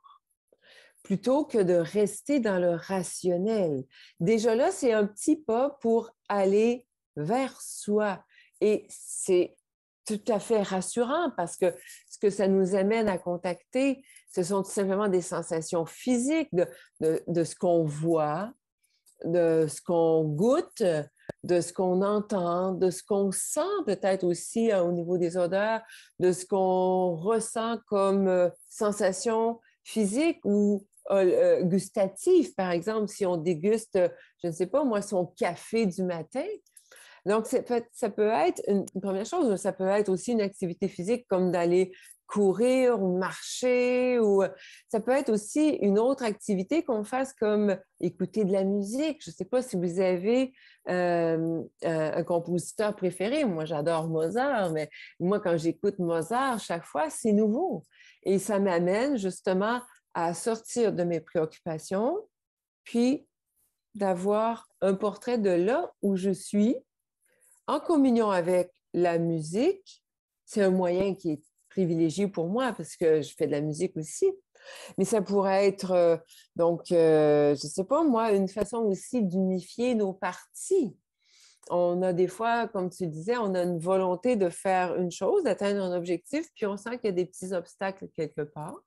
plutôt que de rester dans le rationnel. Déjà là, c'est un petit pas pour aller vers soi. Et c'est tout à fait rassurant parce que ce que ça nous amène à contacter, ce sont tout simplement des sensations physiques de ce qu'on voit, de ce qu'on goûte, de ce qu'on entend, de ce qu'on sent peut-être aussi au niveau des odeurs, de ce qu'on ressent comme sensation physique ou gustative, par exemple, si on déguste, je ne sais pas, moi, son café du matin. Donc, ça peut être une première chose, mais ça peut être aussi une activité physique comme d'aller courir ou marcher, ou ça peut être aussi une autre activité qu'on fasse comme écouter de la musique. Je ne sais pas si vous avez un compositeur préféré. Moi, j'adore Mozart, mais moi, quand j'écoute Mozart, chaque fois, c'est nouveau. Et ça m'amène justement à sortir de mes préoccupations, puis d'avoir un portrait de là où je suis, en communion avec la musique. C'est un moyen qui est privilégié pour moi parce que je fais de la musique aussi. Mais ça pourrait être, je ne sais pas moi, une façon aussi d'unifier nos parties. On a des fois, comme tu disais, on a une volonté de faire une chose, d'atteindre un objectif, puis on sent qu'il y a des petits obstacles quelque part.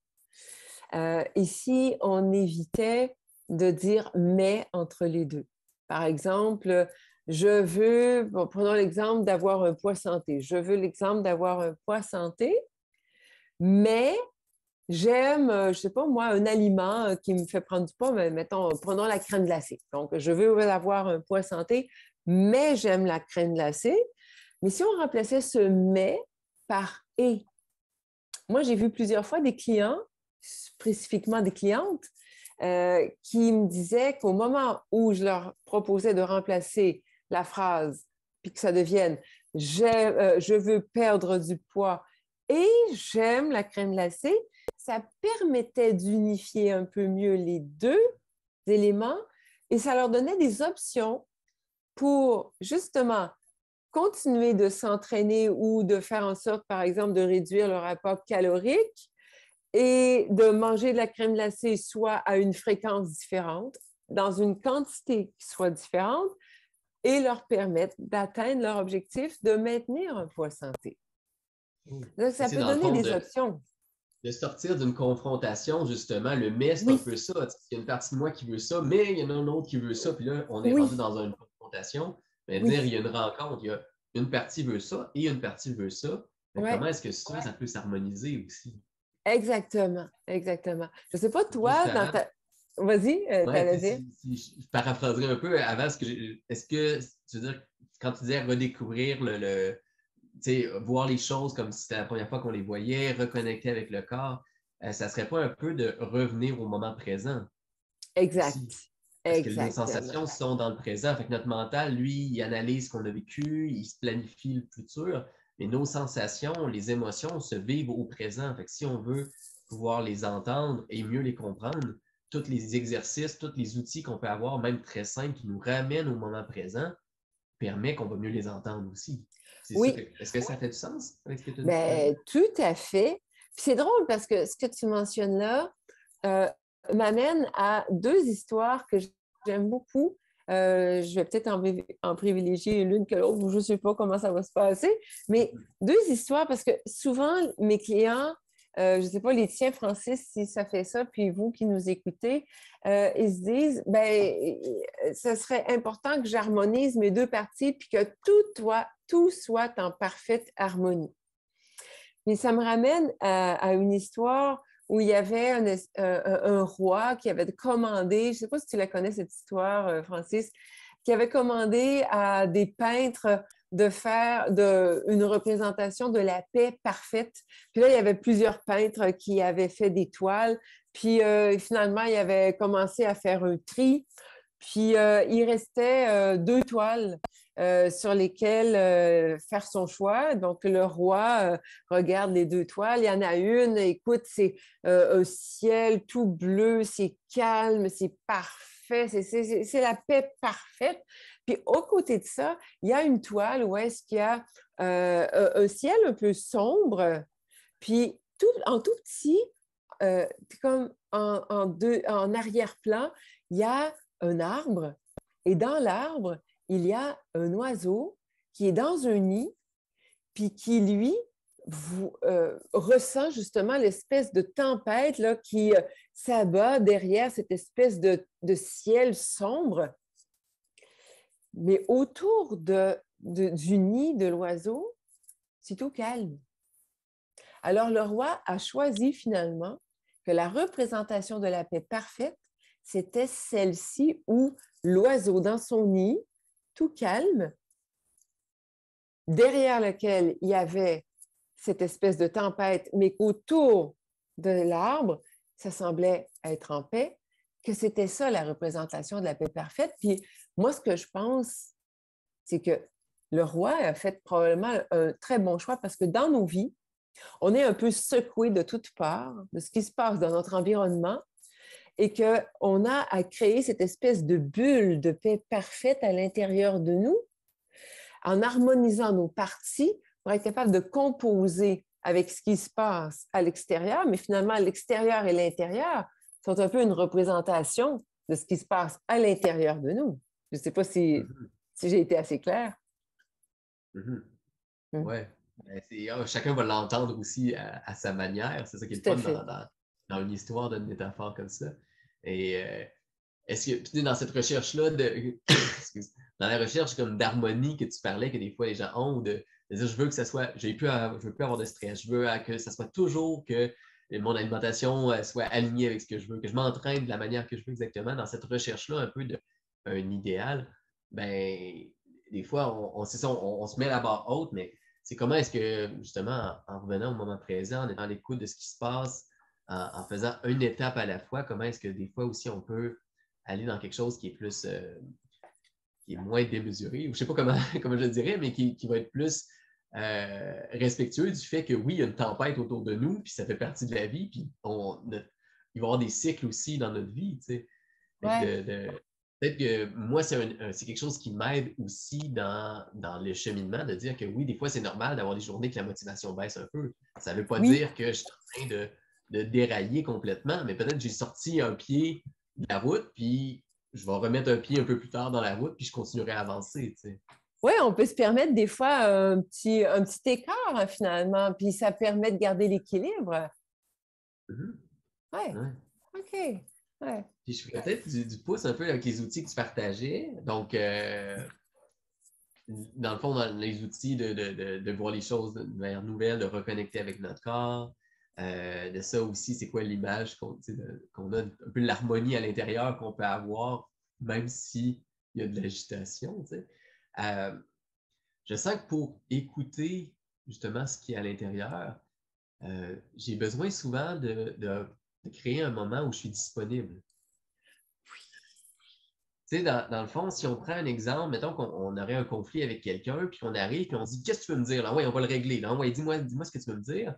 Et si on évitait de dire mais entre les deux. Par exemple, je veux, bon, prenons l'exemple d'avoir un poids santé. Je veux l'exemple d'avoir un poids santé, mais j'aime, je ne sais pas moi, un aliment qui me fait prendre du poids, mais mettons, prenons la crème glacée. Donc, je veux avoir un poids santé, mais j'aime la crème glacée. Mais si on remplaçait ce mais par et, moi, j'ai vu plusieurs fois des clients, spécifiquement des clientes, qui me disaient qu'au moment où je leur proposais de remplacer la phrase, puis que ça devienne je veux perdre du poids et j'aime la crème glacée, ça permettait d'unifier un peu mieux les deux éléments et ça leur donnait des options pour justement continuer de s'entraîner ou de faire en sorte, par exemple, de réduire leur apport calorique et de manger de la crème glacée soit à une fréquence différente, dans une quantité qui soit différente, et leur permettre d'atteindre leur objectif de maintenir un poids santé. Donc, ça C'est peut dans le donner fond des options. de sortir d'une confrontation, justement. Le mais, c'est un Oui, peu ça. Il y a une partie de moi qui veut ça, mais il y en a un autre qui veut ça. Puis là, on est rendu oui, dans une confrontation. Mais dire, il oui, y a une rencontre, il y a une partie veut ça et une partie veut ça. Mais oui, comment est-ce que ça peut s'harmoniser aussi? exactement, exactement. Je ne sais pas, Juste toi, dans avant, ta... Vas-y, tu ouais, allais dire? je paraphraserais un peu avant, est-ce que, tu veux dire, quand tu disais redécouvrir tu sais, voir les choses comme si c'était la première fois qu'on les voyait, reconnecter avec le corps, ça serait pas un peu de revenir au moment présent aussi? Exact, Parce que nos exactement. sensations sont dans le présent. Fait que notre mental, lui, il analyse ce qu'on a vécu, il se planifie le futur, mais nos sensations, les émotions se vivent au présent. Fait que si on veut pouvoir les entendre et mieux les comprendre, tous les exercices, tous les outils qu'on peut avoir, même très simples, qui nous ramènent au moment présent, permet qu'on va mieux les entendre aussi. C'est ça que, Oui, est-ce que ça fait du sens avec ce que tu viens de mais dire? tout à fait. Puis c'est drôle parce que ce que tu mentionnes là euh, m'amène à deux histoires que j'aime beaucoup. Je vais peut-être en privilégier l'une que l'autre, je ne sais pas comment ça va se passer, mais deux histoires parce que souvent, mes clients, je ne sais pas, les tiens, Francis, si ça fait ça, puis vous qui nous écoutez, ils se disent, ben, ce serait important que j'harmonise mes deux parties puis que tout soit en parfaite harmonie. Mais ça me ramène à une histoire où il y avait un roi qui avait commandé, je ne sais pas si tu la connais cette histoire, Francis, qui avait commandé à des peintres de faire une représentation de la paix parfaite. Puis là, il y avait plusieurs peintres qui avaient fait des toiles. Puis finalement, il avait commencé à faire un tri. Puis il restait deux toiles sur lesquelles faire son choix. Donc le roi regarde les deux toiles. Il y en a une, écoute, c'est un ciel tout bleu, c'est calme, c'est parfait, c'est la paix parfaite. Puis au côté de ça, il y a une toile où est-ce qu'il y a un ciel un peu sombre, puis en tout petit, comme en arrière-plan, il y a un arbre et dans l'arbre, il y a un oiseau qui est dans un nid, puis qui, lui, ressent justement l'espèce de tempête là, qui s'abat derrière cette espèce de ciel sombre. Mais autour du nid de l'oiseau, c'est tout calme. Alors le roi a choisi finalement que la représentation de la paix parfaite, c'était celle-ci où l'oiseau dans son nid, tout calme, derrière lequel il y avait cette espèce de tempête, mais qu'autour de l'arbre, ça semblait être en paix, que c'était ça la représentation de la paix parfaite. Puis moi, ce que je pense, c'est que le roi a fait probablement un très bon choix parce que dans nos vies, on est un peu secoué de toutes parts de ce qui se passe dans notre environnement et qu'on a à créer cette espèce de bulle de paix parfaite à l'intérieur de nous en harmonisant nos parties pour être capable de composer avec ce qui se passe à l'extérieur, mais finalement, l'extérieur et l'intérieur sont un peu une représentation de ce qui se passe à l'intérieur de nous. Je ne sais pas Mhm, si j'ai été assez claire. mhm. Mm. Ouais. Chacun va l'entendre aussi à sa manière. C'est ça qui est le Tout à fun fait. dans une histoire d'une métaphore comme ça. Et est-ce que, puis dans cette recherche-là, excuse, dans la recherche comme d'harmonie que tu parlais, que des fois les gens ont, de dire je veux que ça soit, je veux plus avoir de stress, je veux que ça soit toujours que mon alimentation soit alignée avec ce que je veux, que je m'entraîne de la manière que je veux exactement. Dans cette recherche-là, un peu d'un idéal, ben, des fois, c'est ça, on se met la barre haute, mais c'est comment est-ce que, justement, en revenant au moment présent, en étant à l'écoute de ce qui se passe, en faisant une étape à la fois, comment est-ce que des fois aussi on peut aller dans quelque chose qui est plus, qui est moins démesuré, ou je sais pas comment, comment je le dirais, mais qui va être plus respectueux du fait que oui, il y a une tempête autour de nous, puis ça fait partie de la vie, puis il va y avoir des cycles aussi dans notre vie, tu sais. Ouais. Peut-être que moi, c'est quelque chose qui m'aide aussi dans le cheminement, de dire que oui, des fois, c'est normal d'avoir des journées que la motivation baisse un peu. Ça ne veut pas Oui, dire que je suis en train de dérailler complètement, mais peut-être que j'ai sorti un pied de la route, puis je vais remettre un pied un peu plus tard dans la route, puis je continuerai à avancer, tu sais. Oui, on peut se permettre des fois un petit écart, hein, finalement, puis ça permet de garder l'équilibre. Mhm. Oui, Ouais. OK. Ouais. Puis je ferais peut-être du pouce un peu avec les outils que tu partageais. Donc, dans le fond, dans les outils de voir les choses de manière nouvelle, de reconnecter avec notre corps. De ça aussi, c'est quoi l'image qu'on a, un peu l'harmonie à l'intérieur qu'on peut avoir, même s'il y a de l'agitation. Tu sais. Euh, je sens que pour écouter justement ce qui est à l'intérieur, j'ai besoin souvent de créer un moment où je suis disponible. Tu sais, dans le fond, si on prend un exemple, mettons qu'on aurait un conflit avec quelqu'un, puis on arrive, puis on dit, qu'est-ce que tu veux me dire? Là, oui, on va le régler. Là, ouais, dis-moi ce que tu veux me dire.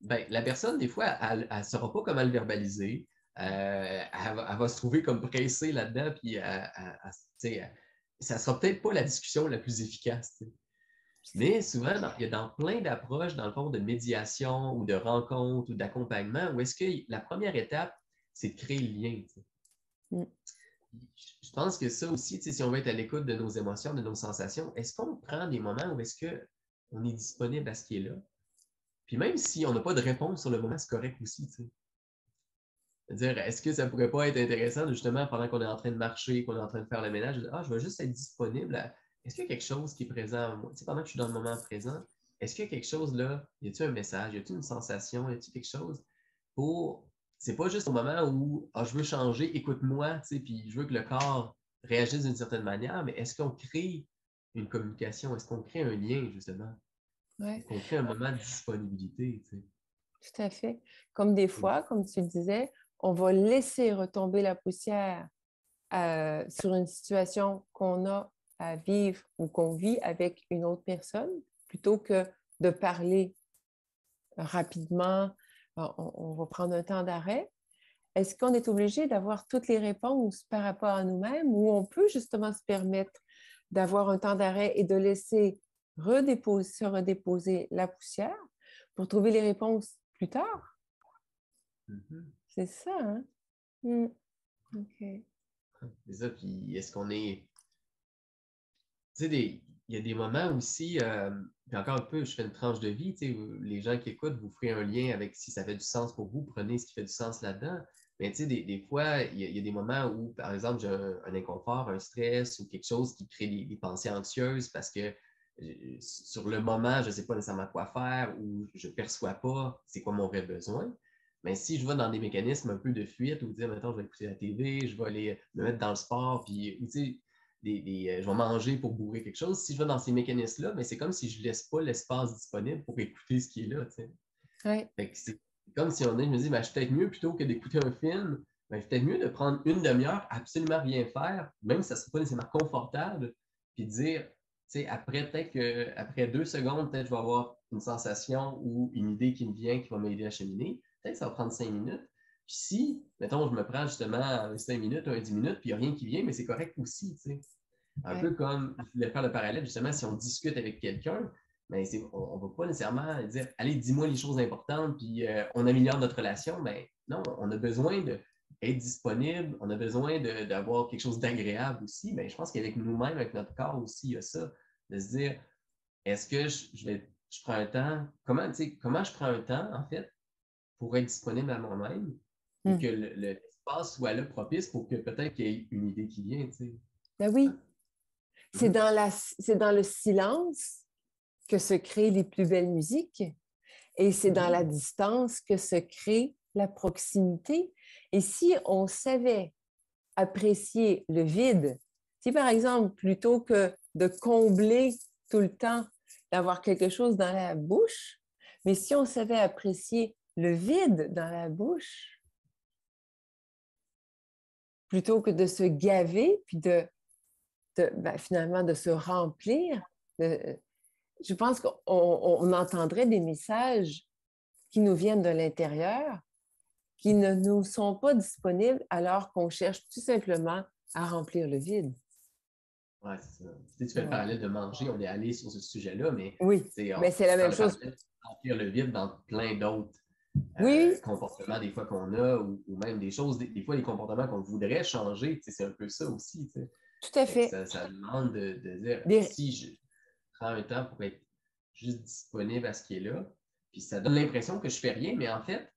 Ben, la personne, des fois, elle ne saura pas comment le verbaliser. Elle va se trouver comme pressée là-dedans, puis tu sais, ça ne sera peut-être pas la discussion la plus efficace. Tu sais. Mais souvent, il y a dans plein d'approches, dans le fond, de médiation ou de rencontre ou d'accompagnement, où est-ce que la première étape, c'est de créer le lien. Tu sais. Mm. Je pense que ça aussi, si on veut être à l'écoute de nos émotions, de nos sensations, est-ce qu'on prend des moments où est-ce qu'on est disponible à ce qui est là? Puis même si on n'a pas de réponse sur le moment, c'est correct aussi. C'est-à-dire, est-ce que ça ne pourrait pas être intéressant, justement, pendant qu'on est en train de marcher, qu'on est en train de faire le ménage, de dire, je vais juste être disponible est-ce qu'il y a quelque chose qui est présent à moi? Pendant que je suis dans le moment présent, est-ce qu'il y a quelque chose là? Y a-t-il un message? Y a-t-il une sensation? Y a-t-il quelque chose pour. C'est pas juste au moment où je veux changer, écoute-moi, puis je veux que le corps réagisse d'une certaine manière, mais est-ce qu'on crée une communication? Est-ce qu'on crée un lien, justement? Ouais, Est-ce qu'on crée un moment de disponibilité? tout à fait. Comme des fois, comme tu le disais, on va laisser retomber la poussière sur une situation qu'on a à vivre ou qu'on vit avec une autre personne, plutôt que de parler rapidement, on va prendre un temps d'arrêt. Est-ce qu'on est obligé d'avoir toutes les réponses par rapport à nous-mêmes ou on peut justement se permettre d'avoir un temps d'arrêt et de laisser se redéposer la poussière pour trouver les réponses plus tard? Mm-hmm. C'est ça, hein? Mm. OK. C'est ça, puis est-ce qu'on est. Tu sais, il y a des moments aussi, puis encore un peu, je fais une tranche de vie, tu sais, les gens qui écoutent, vous ferez un lien avec si ça fait du sens pour vous, prenez ce qui fait du sens là-dedans. Mais tu sais, des fois, il y a des moments où, par exemple, j'ai un inconfort, un stress ou quelque chose qui crée des pensées anxieuses parce que sur le moment, je ne sais pas nécessairement quoi faire ou je ne perçois pas c'est quoi mon vrai besoin. Mais si je vais dans des mécanismes un peu de fuite ou dire, maintenant, je vais écouter la TV, je vais aller me mettre dans le sport, puis, tu sais, je vais manger pour bourrer quelque chose. Si je vais dans ces mécanismes-là, mais c'est comme si je ne laisse pas l'espace disponible pour écouter ce qui est là. Ouais. C'est comme si je me dis, ben, je suis peut-être mieux plutôt que d'écouter un film, ben, c'est peut-être mieux de prendre une demi-heure, absolument rien faire, même si ça ne sera pas nécessairement confortable, puis de dire, après, peut-être qu'après 2 secondes, peut-être que je vais avoir une sensation ou une idée qui me vient qui va m'aider à cheminer. Peut-être que ça va prendre 5 minutes. Puis si, mettons, je me prends justement 5 minutes, 10 minutes, puis il n'y a rien qui vient, mais c'est correct aussi. Un Ouais. peu comme, je voulais faire le parallèle, justement, si on discute avec quelqu'un, mais on ne va pas nécessairement dire, allez, dis-moi les choses importantes, puis on améliore notre relation. Mais non, on a besoin d'être disponible, on a besoin d'avoir quelque chose d'agréable aussi. Mais je pense qu'avec nous-mêmes, avec notre corps aussi, il y a ça, de se dire, est-ce que je prends un temps, comment je prends un temps, en fait, pour être disponible à moi-même et Mm. que l'espace soit là propice pour que peut-être qu'il y ait une idée qui vient, tu sais. Ben oui, Mhm. c'est dans le silence que se créent les plus belles musiques et c'est dans la Mhm. distance que se crée la proximité. Et si on savait apprécier le vide, si par exemple, plutôt que de combler tout le temps, d'avoir quelque chose dans la bouche, mais si on savait apprécier le vide dans la bouche, plutôt que de se gaver, puis finalement de se remplir, je pense qu'on entendrait des messages qui nous viennent de l'intérieur, qui ne nous sont pas disponibles alors qu'on cherche tout simplement à remplir le vide. Ouais, c'est ça. Tu fais le Ouais. parallèle de manger, on est allé sur ce sujet-là, mais Oui, on mais c'est la peut faire même le chose. parallèle de remplir le vide dans plein d'autres. Oui, comportements des fois qu'on a ou même des choses, des fois des comportements qu'on voudrait changer, c'est un peu ça aussi. tout à Fait que fait. ça demande de dire Des- si je prends un temps pour être juste disponible à ce qui est là, puis ça donne l'impression que je fais rien, mais en fait,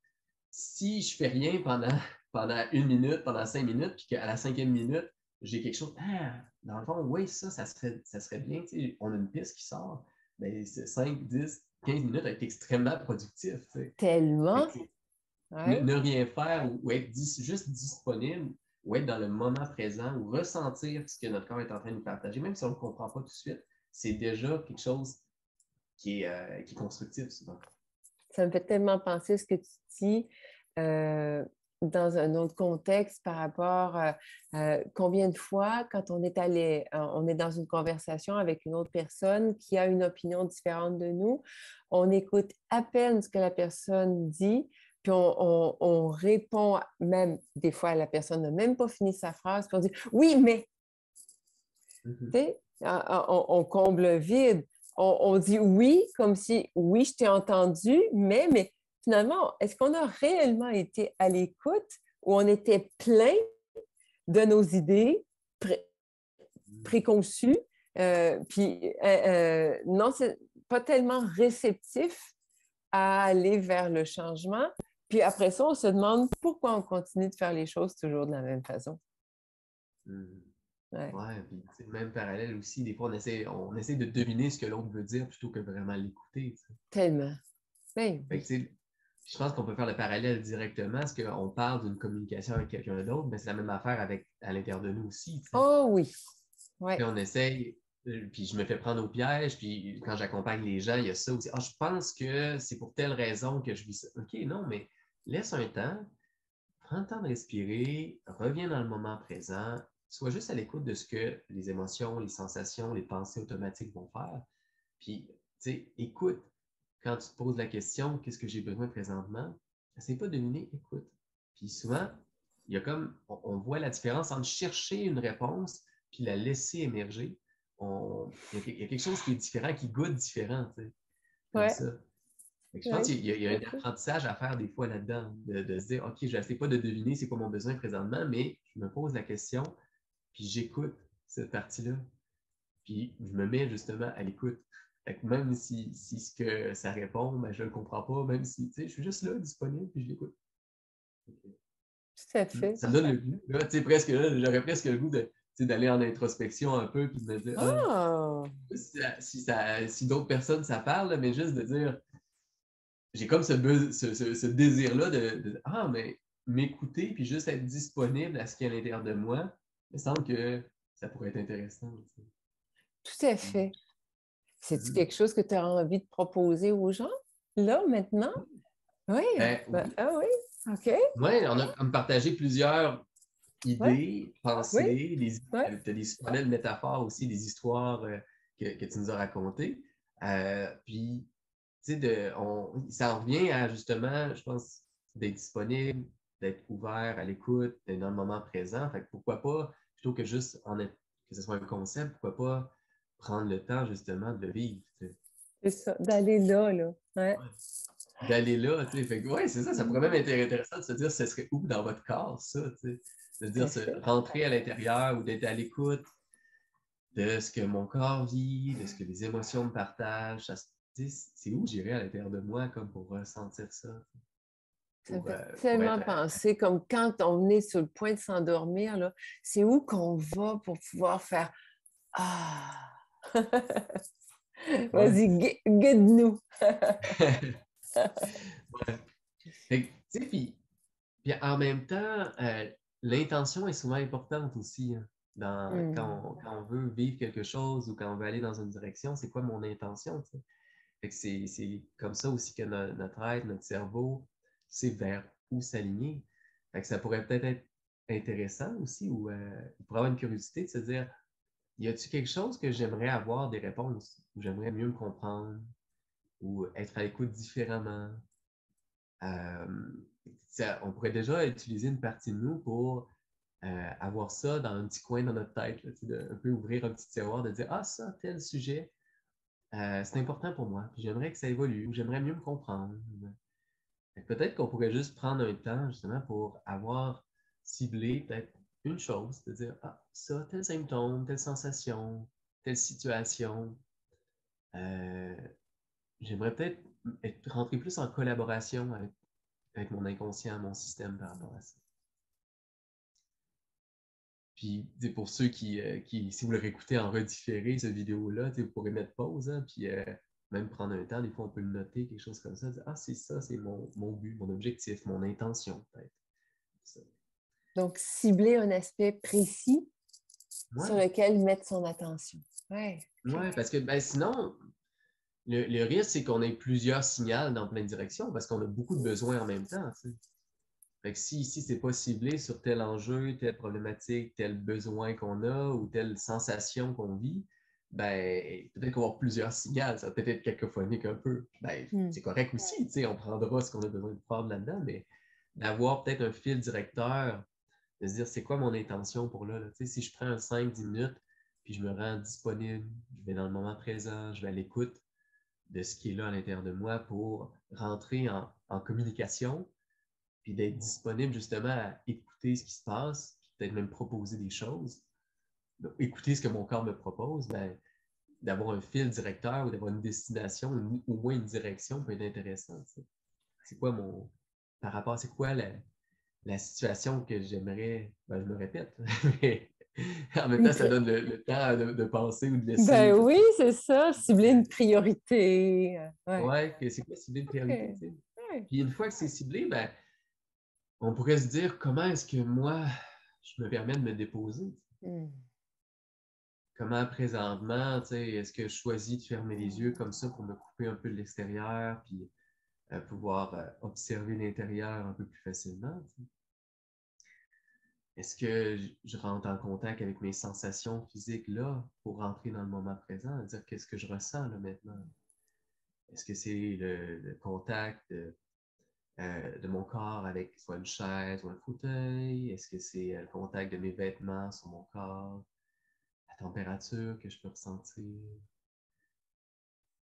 si je fais rien pendant 1 minute, pendant 5 minutes, puis qu'à la 5e minute, j'ai quelque chose, dans le fond, oui, ça serait bien, on a une piste qui sort, mais 5, 10, 15 minutes a été extrêmement productif. Tellement. Ne, Ouais. ne rien faire ou être juste disponible ou être dans le moment présent ou ressentir ce que notre corps est en train de nous partager, même si on ne le comprend pas tout de suite, c'est déjà quelque chose qui est constructif souvent. Ça me fait tellement penser ce que tu dis dans un autre contexte par rapport combien de fois, quand on est allé, on est dans une conversation avec une autre personne qui a une opinion différente de nous, on écoute à peine ce que la personne dit, puis on répond même, des fois, la personne n'a même pas fini sa phrase, puis on dit oui, mais, Mm-hmm. tu sais, on comble le vide. On dit oui, comme si oui, je t'ai entendu, mais finalement, est-ce qu'on a réellement été à l'écoute ou on était plein de nos idées préconçues, puis non, c'est pas tellement réceptif à aller vers le changement. Puis après ça, on se demande pourquoi on continue de faire les choses toujours de la même façon. Mm-hmm. Ouais, Ouais, puis c'est le même parallèle aussi. Des fois, on essaie de deviner ce que l'autre veut dire plutôt que vraiment l'écouter. tellement. Ben Fait que, oui. je pense qu'on peut faire le parallèle directement, parce qu'on parle d'une communication avec quelqu'un d'autre, mais c'est la même affaire à l'intérieur de nous aussi. Oh oui. Puis Ouais. on essaye, puis je me fais prendre au piège, puis quand j'accompagne les gens, il y a ça aussi. Ah, je pense que c'est pour telle raison que je vis ça. OK, non, mais laisse un temps, prends le temps de respirer, reviens dans le moment présent, sois juste à l'écoute de ce que les émotions, les sensations, les pensées automatiques vont faire. Puis, tu sais, écoute, quand tu te poses la question, qu'est-ce que j'ai besoin présentement? Essaye pas de deviner, écoute. Puis souvent, il y a comme, on voit la différence entre chercher une réponse puis la laisser émerger. Il y a quelque chose qui est différent, qui goûte différent, tu sais, comme Ouais. ça. Je pense Ouais. qu'il y a un apprentissage à faire des fois là-dedans, de se dire, OK, je n'essaie pas de deviner c'est quoi mon besoin présentement, mais je me pose la question, puis j'écoute cette partie-là. Puis je me mets justement à l'écoute. Fait que même si ce que ça répond, ben, je ne le comprends pas, même si je suis juste là, disponible, puis je l'écoute. Tout à fait. Ça me donne le goût. Là, presque là, j'aurais presque le goût d'aller en introspection un peu, puis de me dire, Ah! si d'autres personnes, ça parle, mais juste de dire, j'ai comme ce désir-là mais m'écouter, puis juste être disponible à ce qu'il y a à l'intérieur de moi, il me semble que ça pourrait être intéressant. Tout à fait. C'est-tu Mhm. quelque chose que tu as envie de proposer aux gens, là, maintenant? Oui. Ben, Ben, oui. ah oui. OK. Oui, on a comme partagé plusieurs Oui. idées, Oui. pensées, Oui. tu as des super belles métaphores aussi, des histoires que tu nous as racontées. Puis, tu sais, ça en revient à justement, je pense, d'être disponible, d'être ouvert à l'écoute, d'être dans le moment présent. Fait que pourquoi pas, plutôt que juste que ce soit un concept, pourquoi pas prendre le temps justement de le vivre, tu sais. C'est ça, d'aller là, là. Ouais. Ouais. D'aller là, tu sais. Fait que, ouais, c'est ça pourrait même être intéressant de se dire ce serait où dans votre corps, ça, tu sais. De se Tout dire, à fait. rentrer à l'intérieur ou d'être à l'écoute de ce que mon corps vit, de ce que les émotions me partagent. C'est où j'irai à l'intérieur de moi comme pour ressentir ça, Ça me fait pour tellement être. penser comme quand on est sur le point de s'endormir, là, c'est où qu'on va pour pouvoir faire Ah! Ouais. Vas-y, guide-nous. Ouais. Fait que, tu sais, puis en même temps, l'intention est souvent importante aussi, hein, Hmm. quand on veut vivre quelque chose ou quand on veut aller dans une direction, c'est quoi mon intention, tu sais? Fait que c'est comme ça aussi que notre être, notre cerveau, sait vers où s'aligner. Fait que ça pourrait peut-être être intéressant aussi, ou il pourrait avoir une curiosité de se dire, y a-t-il quelque chose que j'aimerais avoir des réponses, ou j'aimerais mieux me comprendre, ou être à l'écoute différemment? Euh, on pourrait déjà utiliser une partie de nous pour avoir ça dans un petit coin dans notre tête, là, un peu ouvrir un petit tiroir, de dire, ah, ça, tel sujet, c'est important pour moi, puis j'aimerais que ça évolue, ou j'aimerais mieux me comprendre. Peut-être qu'on pourrait juste prendre un temps justement pour avoir ciblé peut-être une chose, c'est-à-dire, ah, ça, tel symptôme, telle sensation, telle situation. Euh, J'aimerais peut-être rentrer plus en collaboration avec mon inconscient, mon système par rapport à ça. Puis, pour ceux si vous le réécoutez en redifféré, cette vidéo-là, vous pourrez mettre pause, hein, puis même prendre un temps. Des fois, on peut le noter, quelque chose comme ça. Dire, ah, c'est ça, c'est mon but, mon objectif, mon intention, peut-être. Donc, cibler un aspect précis sur Ouais. lequel mettre son attention. Oui. Ouais, parce que sinon, le risque, c'est qu'on ait plusieurs signaux dans plein de directions parce qu'on a beaucoup de besoins en même temps. Tu sais. Fait que si ici, c'est pas ciblé sur tel enjeu, telle problématique, tel besoin qu'on a ou telle sensation qu'on vit, peut-être qu'on va avoir plusieurs signaux. Ça va peut-être être cacophonique un peu. C'est correct aussi, tu sais, on prendra ce qu'on a besoin de prendre là-dedans, mais d'avoir peut-être un fil directeur, de se dire c'est quoi mon intention pour là. Tu sais, si je prends un 5-10 minutes, puis je me rends disponible, je vais dans le moment présent, je vais à l'écoute de ce qui est là à l'intérieur de moi pour rentrer en communication, puis d'être disponible justement à écouter ce qui se passe, puis peut-être même proposer des choses. Donc, écouter ce que mon corps me propose, d'avoir un fil directeur ou d'avoir une destination, ou au moins une direction peut être intéressant. Tu sais. C'est quoi par rapport, c'est quoi la situation que j'aimerais, je me répète, mais en même temps, ça donne le temps de penser ou de laisser. Ben oui, c'est ça, cibler une priorité. Ouais. Ouais, c'est quoi cibler une priorité, Ouais. tu sais. Ouais. Puis une fois que c'est ciblé, on pourrait se dire comment est-ce que moi, je me permets de me déposer. Hmm. Comment présentement, tu sais, est-ce que je choisis de fermer les yeux comme ça pour me couper un peu de l'extérieur, puis pouvoir observer l'intérieur un peu plus facilement, tu sais. Est-ce que je rentre en contact avec mes sensations physiques là pour rentrer dans le moment présent, dire qu'est-ce que je ressens là maintenant? Est-ce que c'est le contact de mon corps avec soit une chaise ou un fauteuil? Est-ce que c'est le contact de mes vêtements sur mon corps? La température que je peux ressentir?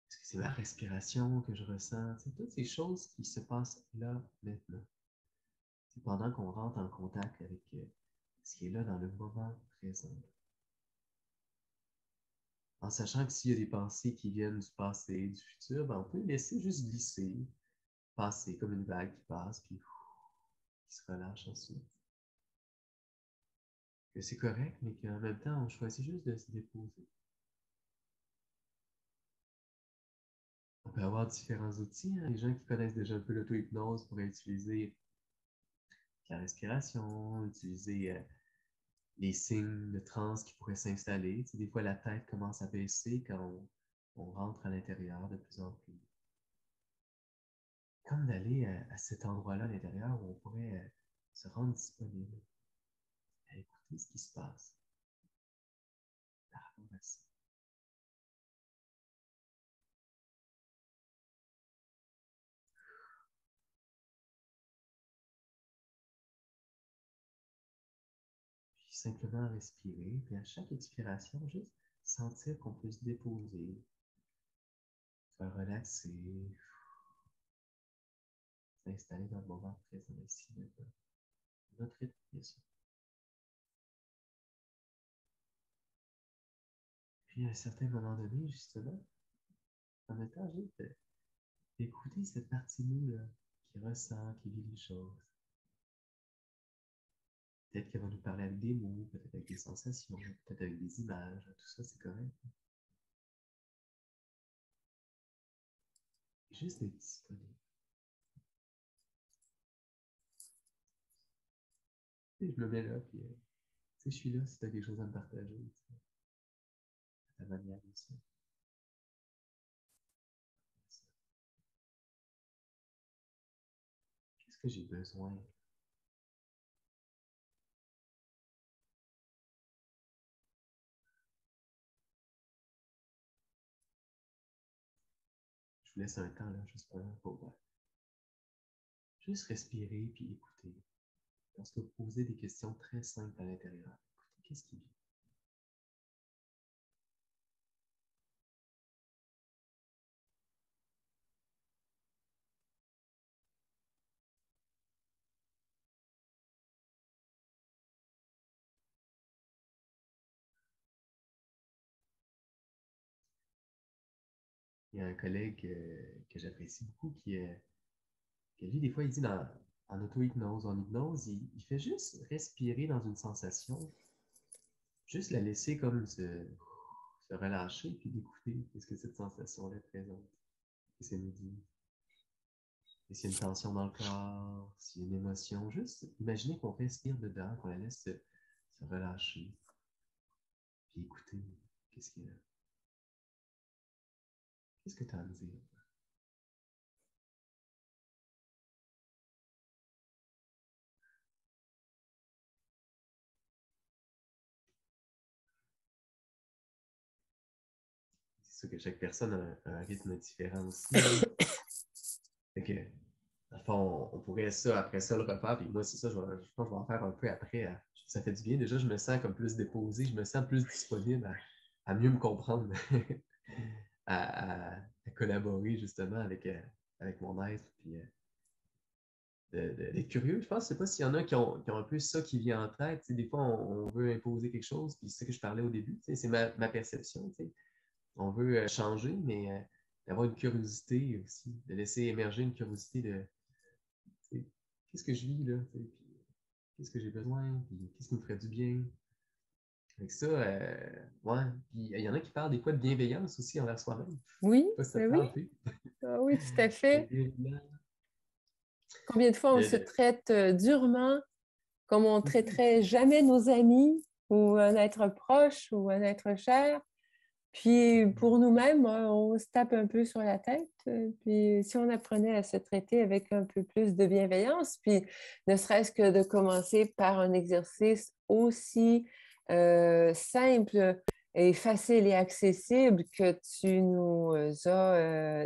Est-ce que c'est ma respiration que je ressens? C'est toutes ces choses qui se passent là maintenant. C'est pendant qu'on rentre en contact avec ce qui est là dans le moment présent. En sachant que s'il y a des pensées qui viennent du passé, du futur, on peut laisser juste glisser, passer comme une vague qui passe, puis qui se relâche ensuite. Que c'est correct, mais qu'en même temps, on choisit juste de se déposer. On peut avoir différents outils. Hein. Les gens qui connaissent déjà un peu l'auto-hypnose pourraient utiliser la respiration, utiliser les signes de transe qui pourraient s'installer. Tu sais, des fois, la tête commence à baisser quand on rentre à l'intérieur de plus en plus. Comme d'aller à cet endroit-là à l'intérieur où on pourrait se rendre disponible à écouter ce qui se passe par rapport à ça. Puis simplement respirer, puis à chaque expiration, juste sentir qu'on peut se déposer, se relaxer, s'installer dans le moment présent ici maintenant. Notre rythme, bien sûr. Puis à un certain moment donné, justement, en étant juste d'écouter cette partie de nous là, qui ressent, qui vit les choses. Peut-être qu'elle va nous parler avec des mots, peut-être avec des sensations, peut-être avec des images, tout ça c'est correct. Juste d'être disponible. Et je me mets là, puis je suis là si tu as quelque chose à me partager, à ta manière aussi. Qu'est-ce que j'ai besoin? Je vous laisse un temps là, juste pour juste respirer puis écouter. Lorsque vous posez des questions très simples à l'intérieur, écoutez, qu'est-ce qui vient? il y a un collègue que j'apprécie beaucoup que lui, des fois, il dit en auto-hypnose, en hypnose, il fait juste respirer dans une sensation, juste la laisser comme se relâcher, puis d'écouter ce que cette sensation-là présente. Et ça nous dit, et s'il y a une tension dans le corps, s'il y a une émotion, juste imaginez qu'on respire dedans, qu'on la laisse se relâcher, puis écouter qu'est-ce qu'il y a. Qu'est-ce que tu as à me dire? C'est sûr que chaque personne a un rythme différent aussi. Fait que, dans le fond, on pourrait ça, après ça, le refaire. Puis moi, c'est ça, je pense que je vais en faire un peu après. Ça fait du bien. Déjà, je me sens comme plus déposé, je me sens plus disponible à mieux me comprendre, à collaborer justement avec mon être. Puis d'être curieux. Je pense, je sais pas s'il y en a qui ont un peu ça qui vient en tête. Tu sais, des fois, on veut imposer quelque chose, puis c'est ça que je parlais au début. Tu sais, c'est ma perception. Tu sais. On veut changer, mais d'avoir une curiosité aussi, de laisser émerger une curiosité de tu sais, qu'est-ce que je vis là, tu sais, puis qu'est-ce que j'ai besoin, puis qu'est-ce qui me ferait du bien. Avec ça, ouais. Puis il y en a qui parlent des fois de bienveillance aussi envers soi-même. Oui, Je sais pas si ça te oui, parle, tu sais. ah oui, tout à De fait. bienveillance, Combien de fois on se de- traite durement comme on traiterait jamais nos amis ou un être proche ou un être cher. Puis pour nous-mêmes, on se tape un peu sur la tête. Puis si on apprenait à se traiter avec un peu plus de bienveillance, puis ne serait-ce que de commencer par un exercice aussi simple et facile et accessible que tu nous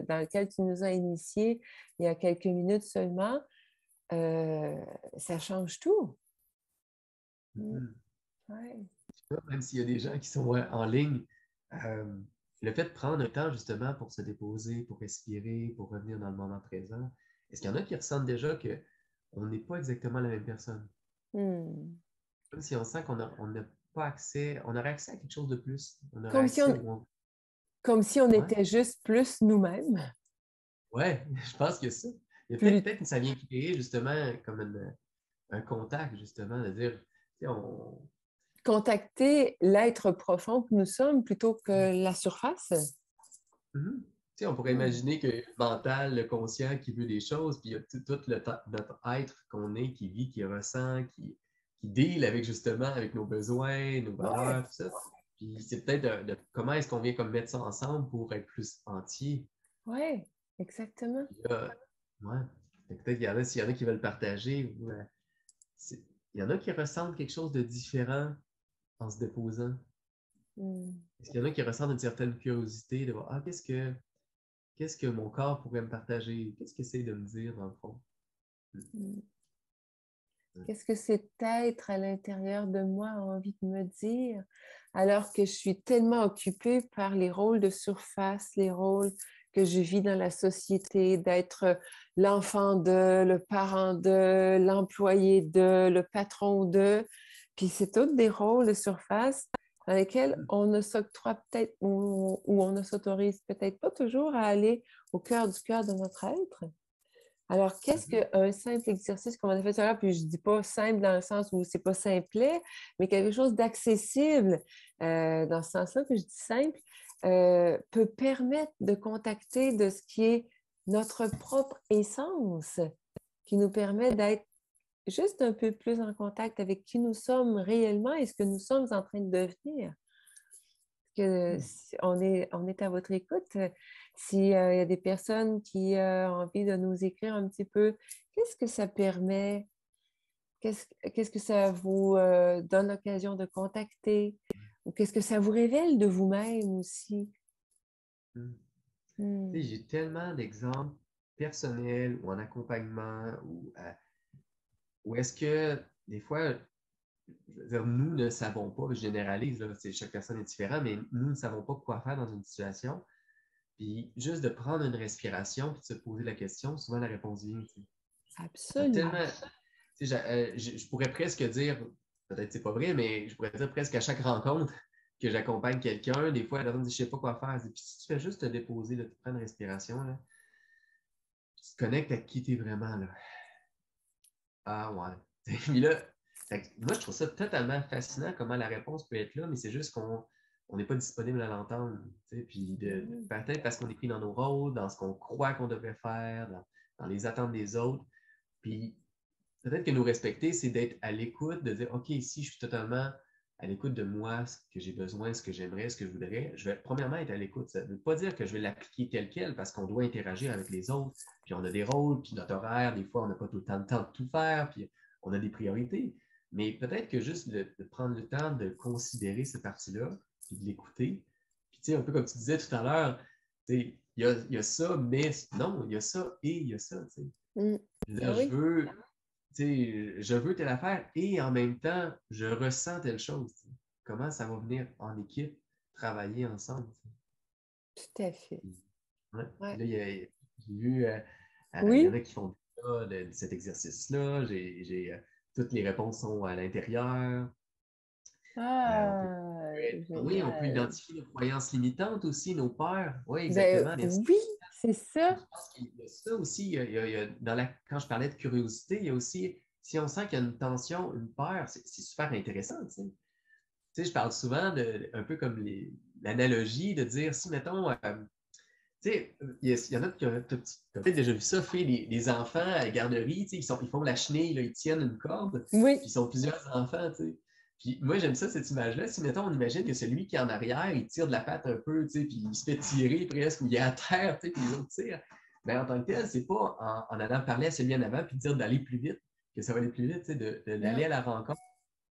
dans lequel tu nous as initiés il y a quelques minutes seulement, ça change tout. Mhm. Ouais. Même s'il y a des gens qui sont en ligne, euh, le fait de prendre un temps justement pour se déposer, pour respirer, pour revenir dans le moment présent, est-ce qu'il y en a qui ressentent déjà qu'on n'est pas exactement la même personne? Hmm. Comme si on sent on n'a pas accès, on aurait accès à quelque chose de plus. On aurait Comme si accès on, au... comme si on Ouais, était juste plus nous-mêmes. ouais, je pense que ça. Il y a Plus peut-être que ça vient créer justement comme un contact, justement, de dire, tu sais, contacter l'être profond que nous sommes plutôt que la surface. Mhm. Tu sais, on pourrait Hmm. imaginer que le mental, le conscient qui veut des choses, puis il y a tout notre être qu'on est, qui vit, qui ressent, qui deal avec justement avec nos besoins, nos Ouais, valeurs, tout ça. Puis c'est peut-être de comment est-ce qu'on vient comme mettre ça ensemble pour être plus entier. ouais, exactement. Puis là, ouais. Fait que peut-être qu'il y en a, s'il y en a qui veulent partager, il y en a qui ressentent quelque chose de différent en se déposant. Hmm. Est-ce qu'il y en a qui ressentent une certaine curiosité de voir, ah, qu'est-ce que mon corps pourrait me partager? Qu'est-ce qu'il essaie de me dire dans le fond? Hmm. Mm. Qu'est-ce que cet être à l'intérieur de moi a envie de me dire alors que je suis tellement occupée par les rôles de surface, les rôles que je vis dans la société, d'être l'enfant de, le parent de, l'employé de, le patron de. Puis c'est tous des rôles de surface dans lesquels on ne s'octroie peut-être ou on ne s'autorise peut-être pas toujours à aller au cœur du cœur de notre être. Alors, qu'est-ce Mhm. qu'un simple exercice comme on a fait tout à l'heure, puis je ne dis pas simple dans le sens où c'est pas simplet, mais quelque chose d'accessible, dans ce sens-là que je dis simple, peut permettre de contacter de ce qui est notre propre essence, qui nous permet d'être juste un peu plus en contact avec qui nous sommes réellement et ce que nous sommes en train de devenir que Mhm. on est à votre écoute. S'il y a des personnes qui ont envie de nous écrire un petit peu, qu'est-ce que ça permet? Qu'est-ce que ça vous donne l'occasion de contacter? Ou qu'est-ce que ça vous révèle de vous-même aussi? Mhm. Tu Hmm. sais, j'ai tellement d'exemples personnels ou en accompagnement ou est-ce que des fois, je veux dire, nous ne savons pas, je généralise, là, chaque personne est différente, mais nous ne savons pas quoi faire dans une situation. Puis juste de prendre une respiration puis de se poser la question, souvent la réponse vient. Tu sais. Ça a Absolument. tellement, je pourrais presque dire, peut-être c'est pas vrai, mais je pourrais dire presque à chaque rencontre, que j'accompagne quelqu'un, des fois, la personne dit, je ne sais pas quoi faire. Je dis, puis si tu fais juste te déposer, là, tu prends une respiration, là, tu te connectes à qui tu es vraiment, là. Ah ouais. Puis là, moi, je trouve ça totalement fascinant comment la réponse peut être là, mais c'est juste qu'on n'est pas disponible à l'entendre. Puis peut-être parce qu'on est pris dans nos rôles, dans ce qu'on croit qu'on devrait faire, dans les attentes des autres. Puis peut-être que nous respecter, c'est d'être à l'écoute, de dire, OK, ici, je suis totalement à l'écoute de moi, ce que j'ai besoin, ce que j'aimerais, ce que je voudrais. Je vais premièrement être à l'écoute. Ça ne veut pas dire que je vais l'appliquer tel quel parce qu'on doit interagir avec les autres. Puis on a des rôles, puis notre horaire, des fois, on n'a pas tout le temps de tout faire, puis on a des priorités. Mais peut-être que juste de prendre le temps de considérer cette partie-là, puis de l'écouter. Puis tu sais, un peu comme tu disais tout à l'heure, il y a ça, mais non, il y a ça et il y a ça. Mm. Je veux dire, Oui, je veux telle affaire et en même temps, je ressens telle chose. T'sais. Comment ça va venir en équipe, travailler ensemble? tout à fait. Ouais. Ouais. Là, j'ai vu, il y en Oui. a qui font cet exercice-là. Toutes les réponses sont à l'intérieur. On peut, Ah, oui, on peut génial. identifier nos croyances limitantes aussi, nos peurs. Oui, Ben exactement. Merci. oui, c'est Je ça. pense qu'il y a ça aussi. Quand je parlais de curiosité, il y a aussi, si on sent qu'il y a une tension, une peur, c'est super intéressant. Tu sais, je parle souvent un peu comme l'analogie de dire si, mettons, tu sais, il y en a qui ont peut-être déjà vu ça, fait les enfants à la garderie, tu sais, ils font la chenille, là, ils tiennent une corde, Oui, puis ils sont plusieurs enfants, tu sais. Puis moi, j'aime ça, cette image-là. Si, mettons, on imagine que celui qui est en arrière, il tire de la patte un peu, tu sais, puis il se fait tirer presque, ou il est à terre, tu sais, puis les autres tirent. Mais en tant que tel, c'est pas en allant parler à celui en avant puis dire d'aller plus vite, que ça va aller plus vite, tu sais, d'aller non, à la rencontre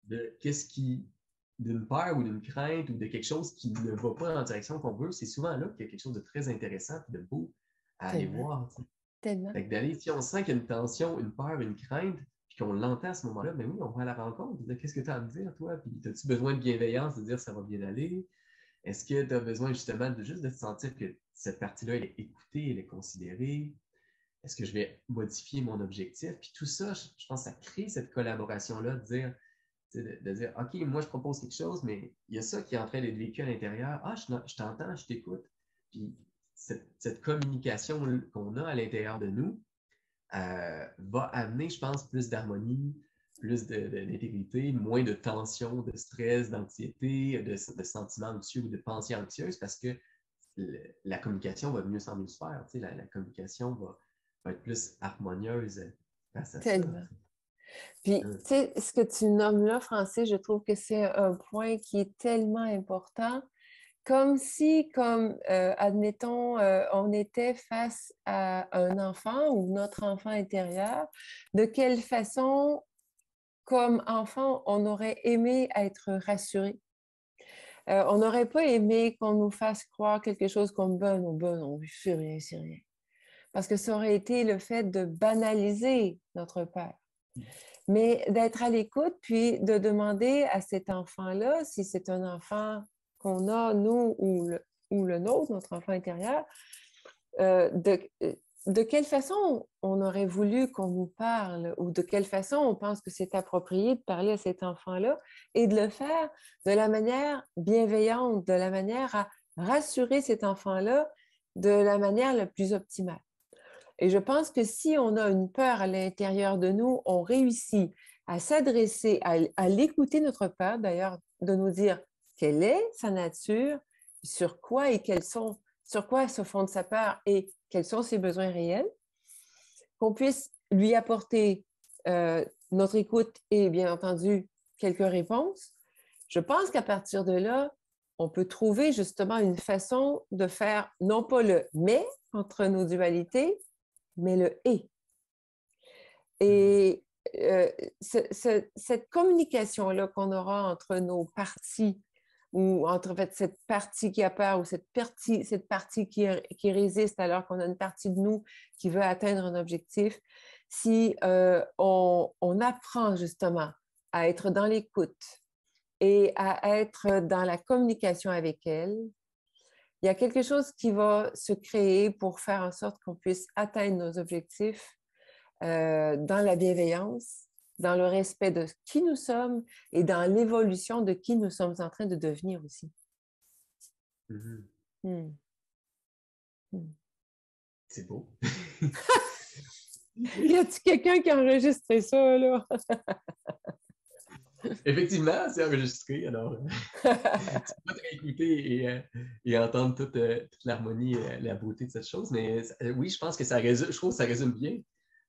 de qu'est-ce qui, d'une peur ou d'une crainte ou de quelque chose qui ne va pas dans la direction qu'on veut, c'est souvent là qu'il y a quelque chose de très intéressant et de beau à aller tellement, voir. tellement. Fait que d'aller, si on sent qu'il y a une tension, une peur, une crainte, puis qu'on l'entend à ce moment-là, mais oui, on va à la rencontre. Qu'est-ce que tu as à me dire, toi? Puis as-tu besoin de bienveillance, de dire ça va bien aller? Est-ce que tu as besoin justement juste de sentir que cette partie-là, elle est écoutée, elle est considérée? Est-ce que je vais modifier mon objectif? Puis tout ça, je pense que ça crée cette collaboration-là, de dire, OK, moi, je propose quelque chose, mais il y a ça qui est en train d'être vécu à l'intérieur. Ah, je t'entends, je t'écoute. Puis cette communication qu'on a à l'intérieur de nous va amener, je pense, plus d'harmonie, plus d'intégrité, moins de tension, de stress, d'anxiété, de sentiments anxieux ou de pensées anxieuses parce que la communication va mieux s'en mieux se faire. La communication va être plus harmonieuse face à ça. Tellement. Puis, Hum. tu sais, ce que tu nommes là, Francis, je trouve que c'est un point qui est tellement important. Comme si, admettons, on était face à un enfant ou notre enfant intérieur, de quelle façon, comme enfant, on aurait aimé être rassuré. On n'aurait pas aimé qu'on nous fasse croire quelque chose comme ben non, c'est rien. Parce que ça aurait été le fait de banaliser notre père. Mais d'être à l'écoute, puis de demander à cet enfant-là, si c'est un enfant qu'on a, nous, ou le nôtre, notre enfant intérieur, euh, de, de quelle façon on aurait voulu qu'on nous parle ou de quelle façon on pense que c'est approprié de parler à cet enfant-là et de le faire de la manière bienveillante, de la manière à rassurer cet enfant-là de la manière la plus optimale. Et je pense que si on a une peur à l'intérieur de nous, on réussit à s'adresser, à l'écouter notre peur, d'ailleurs, de nous dire quelle est sa nature, sur quoi et sur quoi se fonde sa peur et quels sont ses besoins réels, qu'on puisse lui apporter notre écoute et bien entendu quelques réponses. Je pense qu'à partir de là, on peut trouver justement une façon de faire non pas le mais entre nos dualités, mais le et. Et cette communication-là qu'on aura entre nos parties, ou entre en fait, cette partie qui a peur ou cette partie qui résiste alors qu'on a une partie de nous qui veut atteindre un objectif, si on apprend justement à être dans l'écoute et à être dans la communication avec elle, il y a quelque chose qui va se créer pour faire en sorte qu'on puisse atteindre nos objectifs dans la bienveillance dans le respect de qui nous sommes et dans l'évolution de qui nous sommes en train de devenir aussi. Mhm. Hmm. Hmm. C'est beau. Y a-t-il quelqu'un qui a enregistré ça, là? Effectivement, c'est enregistré, alors tu peux te réécouter et entendre toute l'harmonie, la beauté de cette chose. Mais oui, je pense que je trouve que ça résume bien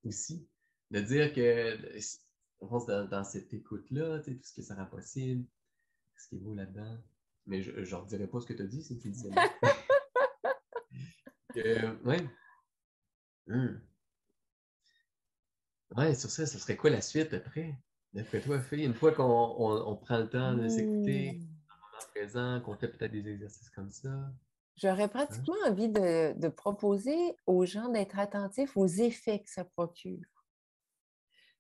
aussi de dire que on pense dans cette écoute-là, tout ce que ça rend possible, ce qui est beau là-dedans. Mais je ne redirai pas ce que tu as dit, c'est ce que tu disais là. Ouais. Ouais, sur ça, ce serait quoi la suite après? D'après toi, Fille, une fois qu'on prend le temps de s'écouter, Hmm. à présent, qu'on fait peut-être des exercices comme ça. J'aurais Hein? pratiquement envie de proposer aux gens d'être attentifs aux effets que ça procure.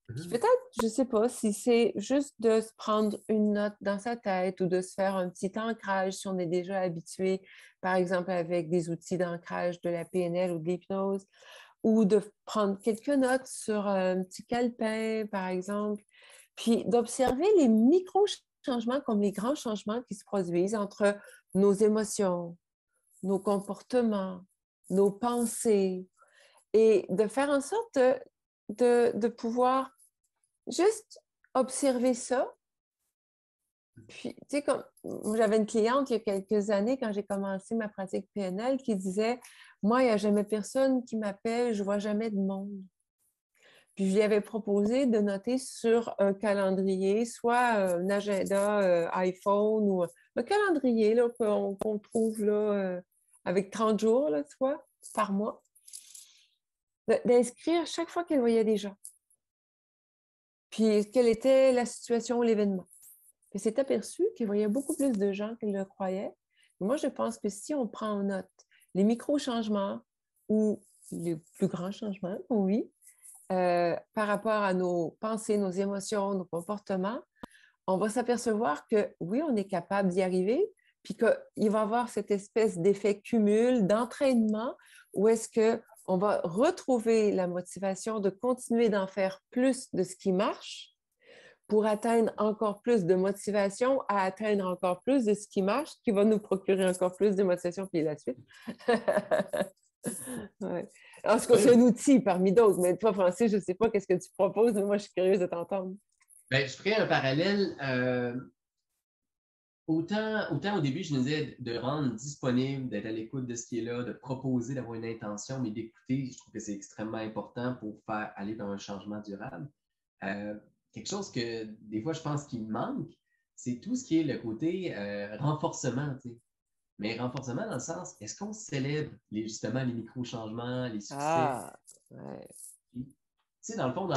Puis Mhm. peut-être, je ne sais pas, si c'est juste de se prendre une note dans sa tête ou de se faire un petit ancrage si on est déjà habitué, par exemple avec des outils d'ancrage de la PNL ou de l'hypnose, ou de prendre quelques notes sur un petit calepin, par exemple, puis d'observer les micro-changements comme les grands changements qui se produisent entre nos émotions, nos comportements, nos pensées, et de faire en sorte de pouvoir juste observer ça. Puis, tu sais, comme moi, j'avais une cliente il y a quelques années, quand j'ai commencé ma pratique PNL, qui disait, moi, il n'y a jamais personne qui m'appelle, je ne vois jamais de monde. Puis, je lui avais proposé de noter sur un calendrier, soit un agenda iPhone ou un calendrier là, qu'on trouve là, avec 30 jours, là, tu vois, par mois, d'inscrire chaque fois qu'elle voyait des gens. Puis, quelle était la situation, l'événement. Elle s'est aperçue qu'elle voyait beaucoup plus de gens qu'elle le croyait. Et moi, je pense que si on prend en note les micro-changements ou les plus grands changements, oui, par rapport à nos pensées, nos émotions, nos comportements, on va s'apercevoir que oui, on est capable d'y arriver, puis qu'il va y avoir cette espèce d'effet cumul, d'entraînement, où est-ce qu'on va retrouver la motivation de continuer d'en faire plus de ce qui marche pour atteindre encore plus de motivation à atteindre encore plus de ce qui marche, qui va nous procurer encore plus de motivation, puis la suite. Ouais. En tout cas, c'est un Oui. outil parmi d'autres, mais toi, Francis, je ne sais pas qu'est-ce que tu proposes, mais moi, je suis curieuse de t'entendre. Ben, je ferais un parallèle. Autant au début, je me disais de rendre disponible, d'être à l'écoute de ce qui est là, de proposer, d'avoir une intention, mais d'écouter, je trouve que c'est extrêmement important pour faire aller dans un changement durable. Euh, Quelque chose que des fois, je pense qu'il manque, c'est tout ce qui est le côté renforcement. Tu sais. Mais renforcement dans le sens, est-ce qu'on célèbre justement les micro-changements, les succès? Ah, ouais. Tu sais, dans le fond,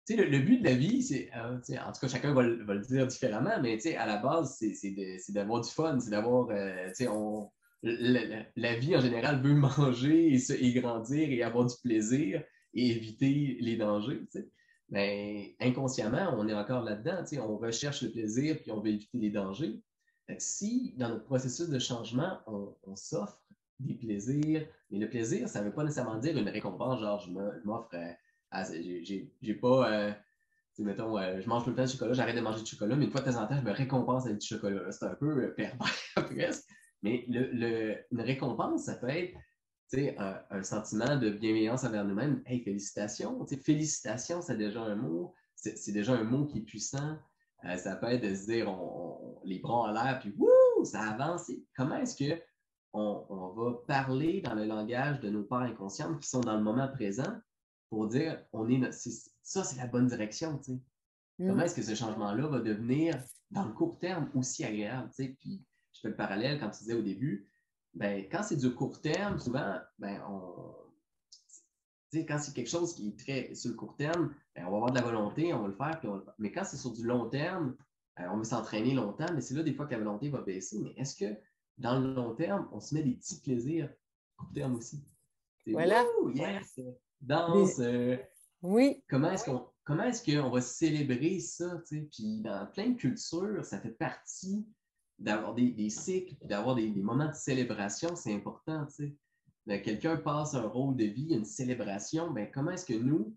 le but de la vie, c'est, en tout cas, chacun va le dire différemment, mais à la base, c'est d'avoir du fun, c'est d'avoir, la vie en général veut manger et grandir et avoir du plaisir et éviter les dangers. T'sais. Mais inconsciemment, on est encore là-dedans, on recherche le plaisir puis on veut éviter les dangers. Fait que si, dans notre processus de changement, on s'offre des plaisirs, mais le plaisir, ça ne veut pas nécessairement dire une récompense, genre je m'offre j'ai pas. Mettons, je mange tout le temps du chocolat, j'arrête de manger du chocolat, mais une fois de temps en temps, je me récompense avec du chocolat. C'est un peu pervers presque. Mais une récompense, ça peut être un sentiment de bienveillance envers nous-mêmes. Hey, félicitations. Félicitations, c'est déjà un mot. C'est déjà un mot qui est puissant. Ça peut être de se dire les bras en l'air, puis wouh, ça avance. Comment est-ce que on va parler dans le langage de nos parts inconscientes qui sont dans le moment présent pour dire ça, c'est la bonne direction. T'sais. Comment Mm. est-ce que ce changement-là va devenir, dans le court terme, aussi agréable? T'sais? Puis, je fais le parallèle quand tu disais au début, ben, quand c'est du court terme, souvent, ben, quand c'est quelque chose qui est très sur le court terme, ben, on va avoir de la volonté, on va le faire, mais quand c'est sur du long terme, on veut s'entraîner longtemps, mais c'est là des fois que la volonté va baisser. Mais est-ce que dans le long terme, on se met des petits plaisirs court terme aussi? C'est Voilà. wouh, yes! Danse, Des- Oui. comment est-ce qu'on va célébrer ça? T'sais? Puis dans plein de cultures, ça fait partie d'avoir des cycles, d'avoir des moments de célébration, c'est important. T'sais. Quelqu'un passe un rôle de vie, une célébration, ben, comment est-ce que nous,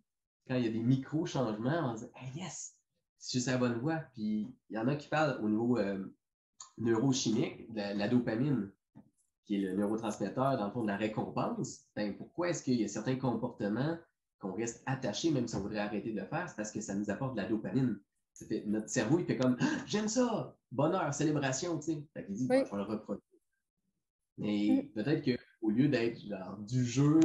quand il y a des micro-changements, on se dit hey, yes, je suis à la bonne voie. Puis il y en a qui parlent au niveau neurochimique, de la dopamine, qui est le neurotransmetteur, dans le fond, de la récompense. Ben, pourquoi est-ce qu'il y a certains comportements qu'on reste attaché, même si on voudrait arrêter de le faire? C'est parce que ça nous apporte de la dopamine. Notre cerveau, il fait comme j'aime ça, bonheur, célébration, tu sais. Fait qu'il dit, bon, Oui. je vais le reproduire. Mais peut-être qu'au lieu d'être genre du jeu,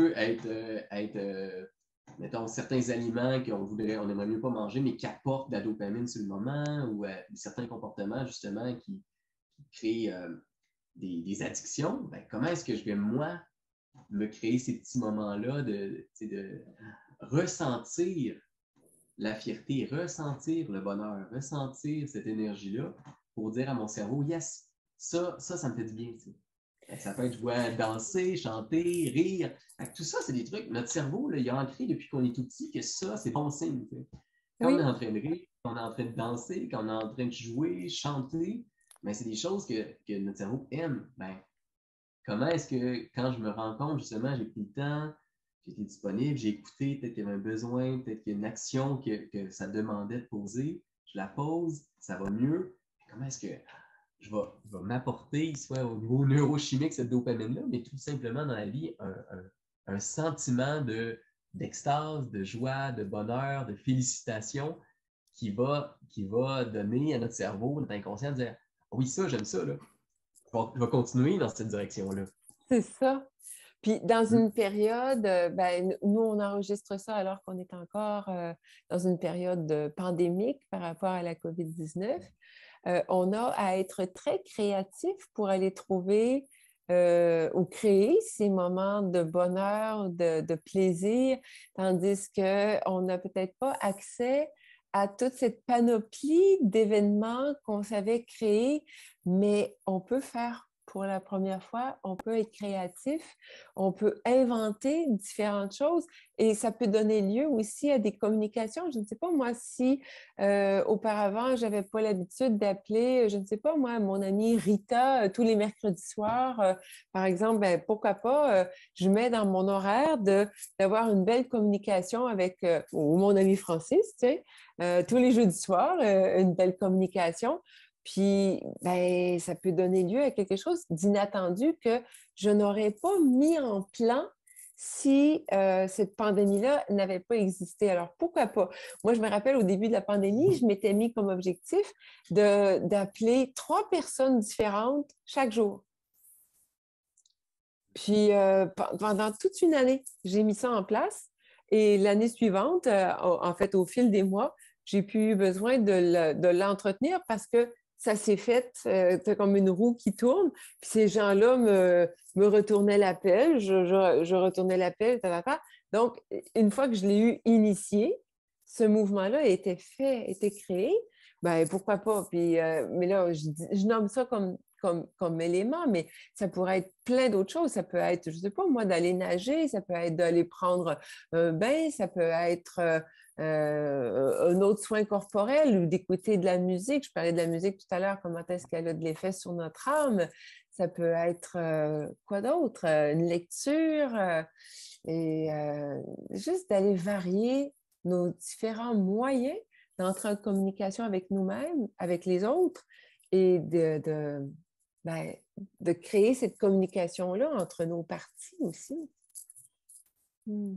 mettons, certains aliments on aimerait mieux pas manger, mais qui apportent de la dopamine sur le moment, ou certains comportements, justement, qui créent des addictions, ben, comment est-ce que je vais, moi, me créer ces petits moments-là de ressentir la fierté, ressentir le bonheur, ressentir cette énergie-là pour dire à mon cerveau, yes, ça me fait du bien. Ça peut être jouer, danser, chanter, rire. Tout ça, c'est des trucs. Notre cerveau, là, il a ancré depuis qu'on est tout petit que ça, c'est bon signe. Quand on est Oui. en train de rire, quand on est en train de danser, quand on est en train de jouer, chanter, ben, c'est des choses que notre cerveau aime. Ben, comment est-ce que, quand je me rends compte, justement, j'ai pris le temps, j'ai été disponible, j'ai écouté, peut-être qu'il y avait un besoin, peut-être qu'il y a une action que ça demandait de poser, je la pose, ça va mieux. Comment est-ce que je vais m'apporter, soit au niveau neurochimique, cette dopamine-là, mais tout simplement dans la vie, un sentiment d'extase, de joie, de bonheur, de félicitations qui va donner à notre cerveau, notre inconscient, de dire oui, ça, j'aime ça, là. Je vais continuer dans cette direction-là. C'est ça. Puis dans Mm. une période, ben, nous, on enregistre ça alors qu'on est encore dans une période pandémique par rapport à la COVID-19. On a à être très créatif pour aller trouver ou créer ces moments de bonheur, de plaisir, tandis qu'on n'a peut-être pas accès à toute cette panoplie d'événements qu'on savait créer, mais on peut faire pour la première fois, on peut être créatif, on peut inventer différentes choses et ça peut donner lieu aussi à des communications. Je ne sais pas, moi, si auparavant, je n'avais pas l'habitude d'appeler, je ne sais pas, moi, mon amie Rita tous les mercredis soirs, par exemple, ben, pourquoi pas, je mets dans mon horaire d'avoir une belle communication avec ou mon ami Francis, tu sais, tous les jeudis soirs, une belle communication. Puis, ben, ça peut donner lieu à quelque chose d'inattendu que je n'aurais pas mis en plan si cette pandémie-là n'avait pas existé. Alors, pourquoi pas? Moi, je me rappelle au début de la pandémie, je m'étais mis comme objectif d'appeler 3 personnes différentes chaque jour. Puis, pendant toute une année, j'ai mis ça en place. Et l'année suivante, en fait, au fil des mois, j'ai plus eu besoin de l'entretenir parce que ça s'est fait, c'est comme une roue qui tourne. Puis ces gens-là me retournaient l'appel, je retournais l'appel, ta, ta, ta. Donc, une fois que je l'ai eu initié, ce mouvement-là était fait, était créé, ben pourquoi pas? Puis, mais là, je nomme ça comme élément, mais ça pourrait être plein d'autres choses. Ça peut être, je ne sais pas, moi, d'aller nager, ça peut être d'aller prendre un bain, ça peut être un autre soin corporel ou d'écouter de la musique. Je parlais de la musique tout à l'heure, comment est-ce qu'elle a de l'effet sur notre âme. Ça peut être quoi d'autre? Une lecture et juste d'aller varier nos différents moyens d'entrer en communication avec nous-mêmes, avec les autres et ben, de créer cette communication-là entre nos parties aussi. Mm.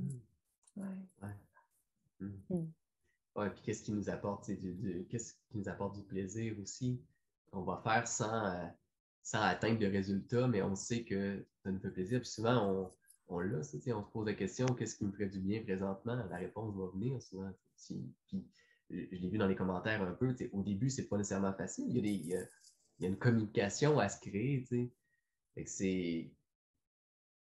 Ouais. Ouais. Mm. Mm. Ouais, puis qu'est-ce qui nous apporte, qu'est-ce qui nous apporte du plaisir aussi? On va faire sans atteindre de résultats, mais on sait que ça nous fait plaisir. Puis souvent, on l'a, ça, on se pose la question, qu'est-ce qui me ferait du bien présentement? La réponse va venir souvent. Puis, je l'ai vu dans les commentaires un peu, au début, c'est pas nécessairement facile. Il y a une communication à se créer, tu sais. Fait que c'est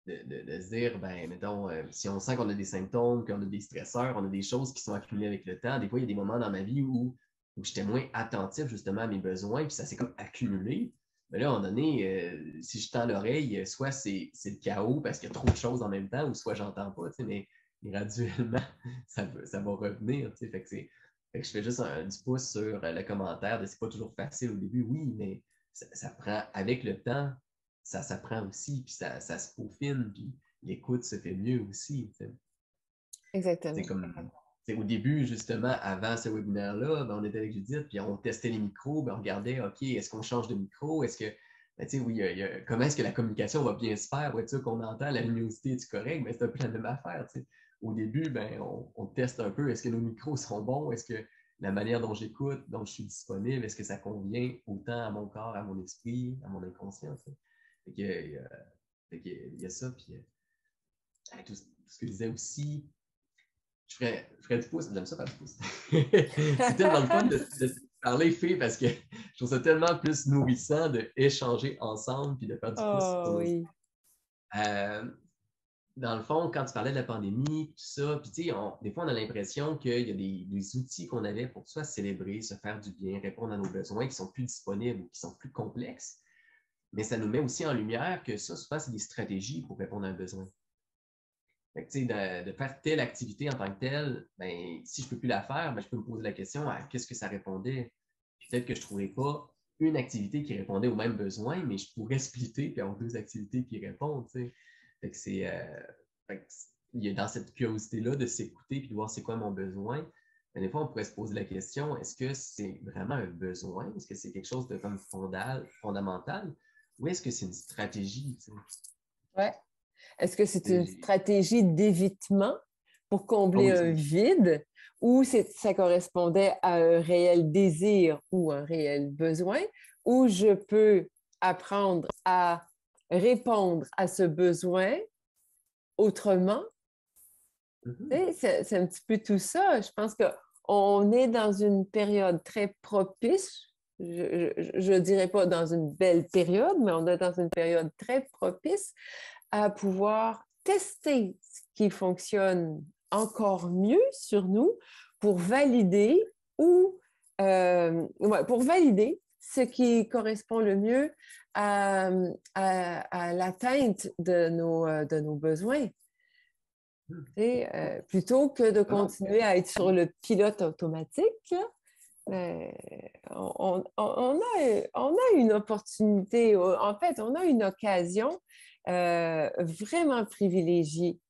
de se dire, ben, mettons, si on sent qu'on a des symptômes, qu'on a des stresseurs, on a des choses qui sont accumulées avec le temps. Des fois, il y a des moments dans ma vie où j'étais moins attentif justement à mes besoins, puis ça s'est comme accumulé. Mais là, à un moment donné, si je tends l'oreille, soit c'est le chaos parce qu'il y a trop de choses en même temps, ou soit j'entends pas, mais graduellement, ça va revenir. Fait que je fais juste du pouce sur le commentaire de c'est pas toujours facile au début, oui, mais ça prend avec le temps, ça s'apprend aussi, puis ça se peaufine, puis l'écoute se fait mieux aussi. Exactement. C'est comme au début, justement, avant ce webinaire-là, ben, on était avec Judith, puis on testait les micros, ben, on regardait, OK, est-ce qu'on change de micro? Est-ce que, ben, oui, comment est-ce que la communication va bien se faire? Ouais, qu'on entend la luminosité est correcte? Ben, c'est un peu la même affaire. Au début, ben, on teste un peu, est-ce que nos micros sont bons? Est-ce que la manière dont j'écoute, dont je suis disponible, est-ce que ça convient autant à mon corps, à mon esprit, à mon inconscient? Fait que, il y a ça, puis tout ce que je disais aussi, je ferais du pouce, j'aime ça faire du pouce. C'est tellement le fun de parler filles parce que je trouve ça tellement plus nourrissant d'échanger ensemble puis de faire du pouce sur Oh nos... oui. Dans le fond, quand tu parlais de la pandémie, tout ça, puis tu sais, des fois, on a l'impression qu'il y a des outils qu'on avait pour soit célébrer, se faire du bien, répondre à nos besoins qui sont plus disponibles, qui sont plus complexes, mais ça nous met aussi en lumière que ça, souvent, c'est des stratégies pour répondre à un besoin. Fait que, de faire telle activité en tant que telle, ben, si je ne peux plus la faire, ben, je peux me poser la question à qu'est-ce que ça répondait. Peut-être que je ne trouverais pas une activité qui répondait aux mêmes besoins, mais je pourrais splitter et avoir deux activités qui répondent. Fait que il y a dans cette curiosité-là de s'écouter et de voir c'est quoi mon besoin. Mais des fois, on pourrait se poser la question, est-ce que c'est vraiment un besoin? Est-ce que c'est quelque chose de comme fondamental? Ou est-ce que c'est une stratégie? Ouais. Est-ce que c'est une stratégie d'évitement pour combler oui, un vide ou ça correspondait à un réel désir ou un réel besoin, ou je peux apprendre à répondre à ce besoin autrement? C'est un petit peu tout ça. Je pense qu'on est dans une période très propice. Je ne dirais pas dans une belle période, mais on est dans une période très propice à pouvoir tester ce qui fonctionne encore mieux sur nous pour valider pour valider ce qui correspond le mieux à l'atteinte de nos besoins. Plutôt que de continuer à être sur le pilote automatique, on a une opportunité, en fait, on a une occasion vraiment privilégiée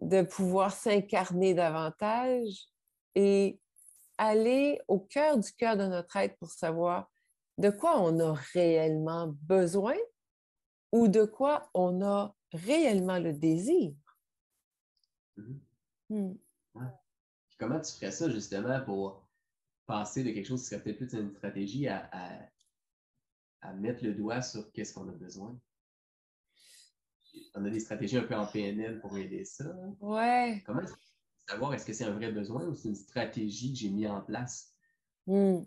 de pouvoir s'incarner davantage et aller au cœur du cœur de notre être pour savoir de quoi on a réellement besoin ou de quoi on a réellement le désir. Ouais. Puis comment tu ferais ça justement pour passer de quelque chose qui serait peut-être plus une stratégie à mettre le doigt sur qu'est-ce qu'on a besoin? On a des stratégies un peu en PNL pour aider ça. Ouais. Comment savoir est-ce que c'est un vrai besoin ou c'est une stratégie que j'ai mis en place pour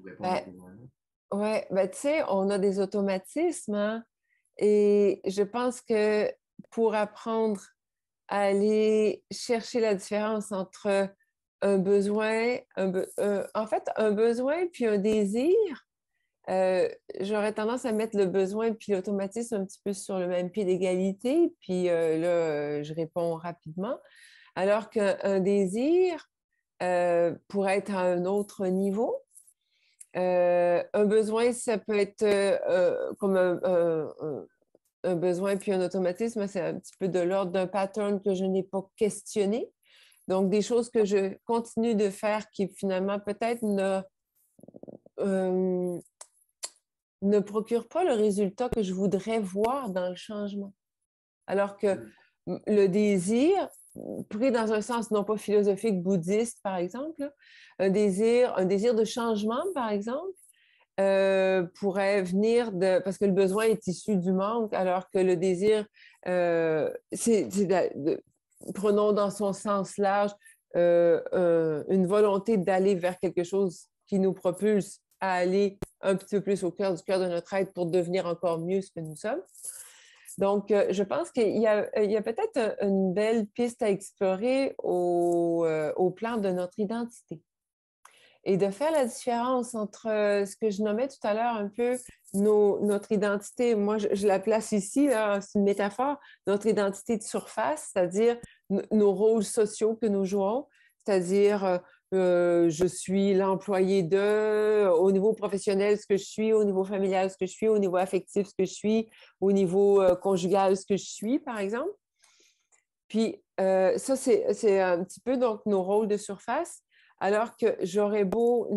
répondre à ce besoin-là? Oui, tu sais, on a des automatismes, hein, et je pense que pour apprendre à aller chercher la différence entre un besoin, en fait, un besoin puis un désir, j'aurais tendance à mettre le besoin puis l'automatisme un petit peu sur le même pied d'égalité, puis là, je réponds rapidement, alors qu'un désir pourrait être à un autre niveau. Un besoin, ça peut être comme un besoin puis un automatisme, c'est un petit peu de l'ordre d'un pattern que je n'ai pas questionné. Donc, des choses que je continue de faire qui finalement peut-être ne procurent pas le résultat que je voudrais voir dans le changement. Alors que le désir, pris dans un sens non pas philosophique, bouddhiste, par exemple, un désir de changement, par exemple, pourrait venir parce que le besoin est issu du manque, alors que le désir, prenons dans son sens large, une volonté d'aller vers quelque chose qui nous propulse à aller un petit peu plus au cœur du cœur de notre être pour devenir encore mieux ce que nous sommes. Donc, je pense qu'il y a peut-être une belle piste à explorer au plan de notre identité. Et de faire la différence entre ce que je nommais tout à l'heure un peu notre identité, moi je la place ici, c'est une métaphore, notre identité de surface, c'est-à-dire nos rôles sociaux que nous jouons, c'est-à-dire je suis l'employé au niveau professionnel ce que je suis, au niveau familial ce que je suis, au niveau affectif ce que je suis, au niveau conjugal ce que je suis, par exemple. Puis Ça, c'est un petit peu donc nos rôles de surface, alors que j'aurais beau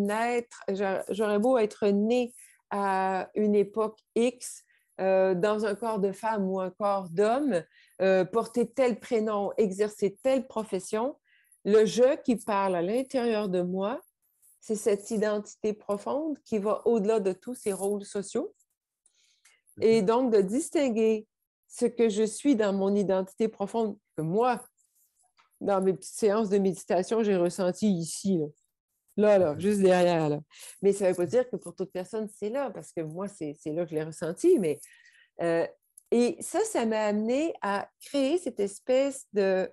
être née à une époque X, dans un corps de femme ou un corps d'homme, porter tel prénom, exercer telle profession, le je qui parle à l'intérieur de moi, c'est cette identité profonde qui va au-delà de tous ces rôles sociaux. Et donc, de distinguer ce que je suis dans mon identité profonde, que moi, dans mes petites séances de méditation, j'ai ressenti ici, là, juste derrière, là. Mais ça ne veut pas dire que pour toute personne, c'est là, parce que moi, c'est là que je l'ai ressenti. Mais, et ça m'a amené à créer cette espèce de,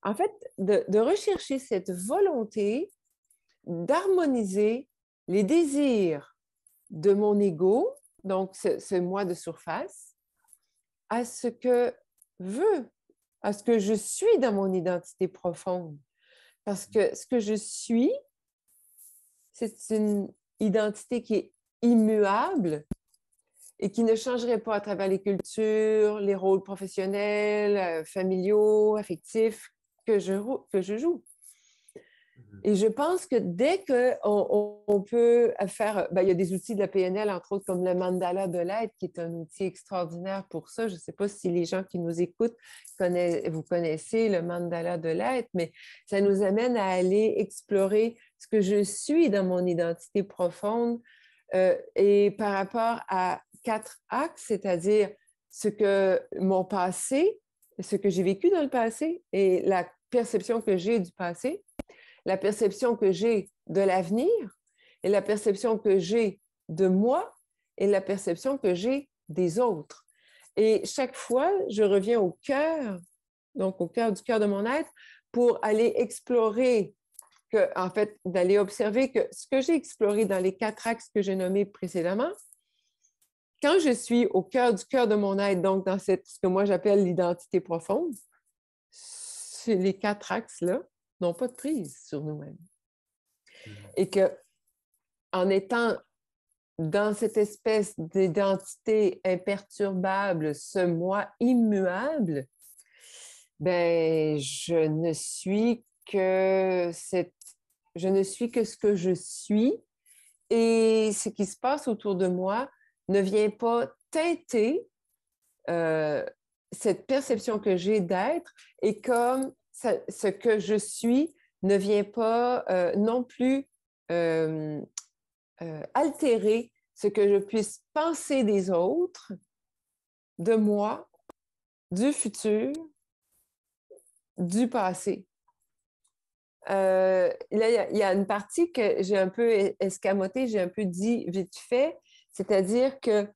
en fait, de rechercher cette volonté d'harmoniser les désirs de mon ego, donc ce moi de surface, à ce que veut, à ce que je suis dans mon identité profonde. Parce que ce que je suis, c'est une identité qui est immuable et qui ne changerait pas à travers les cultures, les rôles professionnels, familiaux, affectifs que je joue. Et je pense que dès qu'on peut faire, ben, il y a des outils de la PNL, entre autres, comme le mandala de l'être, qui est un outil extraordinaire pour ça. Je ne sais pas si les gens qui nous écoutent, vous connaissez le mandala de l'être, mais ça nous amène à aller explorer ce que je suis dans mon identité profonde et par rapport à 4 axes, c'est-à-dire ce que mon passé, ce que j'ai vécu dans le passé et la perception que j'ai du passé, la perception que j'ai de l'avenir et la perception que j'ai de moi et la perception que j'ai des autres. Et chaque fois, je reviens au cœur, donc au cœur du cœur de mon être, pour aller explorer, en fait, d'aller observer que ce que j'ai exploré dans les 4 axes que j'ai nommés précédemment, quand je suis au cœur du cœur de mon être, donc dans ce que moi j'appelle l'identité profonde, les 4 axes-là n'ont pas de prise sur nous-mêmes. Et que en étant dans cette espèce d'identité imperturbable, ce moi immuable, ben je ne suis que ce que je suis et ce qui se passe autour de moi ne vient pas teinter cette perception que j'ai d'être et comme ce que je suis ne vient pas non plus altérer ce que je puisse penser des autres, de moi, du futur, du passé. Là, il y a une partie que j'ai un peu escamotée, j'ai un peu dit vite fait, c'est-à-dire que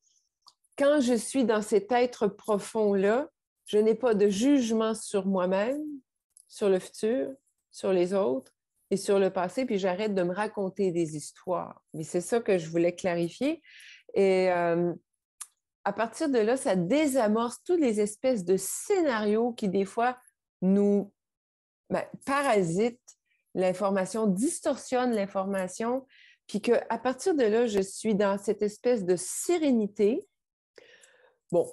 quand je suis dans cet être profond-là, je n'ai pas de jugement sur moi-même, sur le futur, sur les autres et sur le passé, puis j'arrête de me raconter des histoires. Mais c'est ça que je voulais clarifier. Et à partir de là, ça désamorce toutes les espèces de scénarios qui, des fois, nous parasitent l'information, distorsionnent l'information, puis qu'à partir de là, je suis dans cette espèce de sérénité. Bon,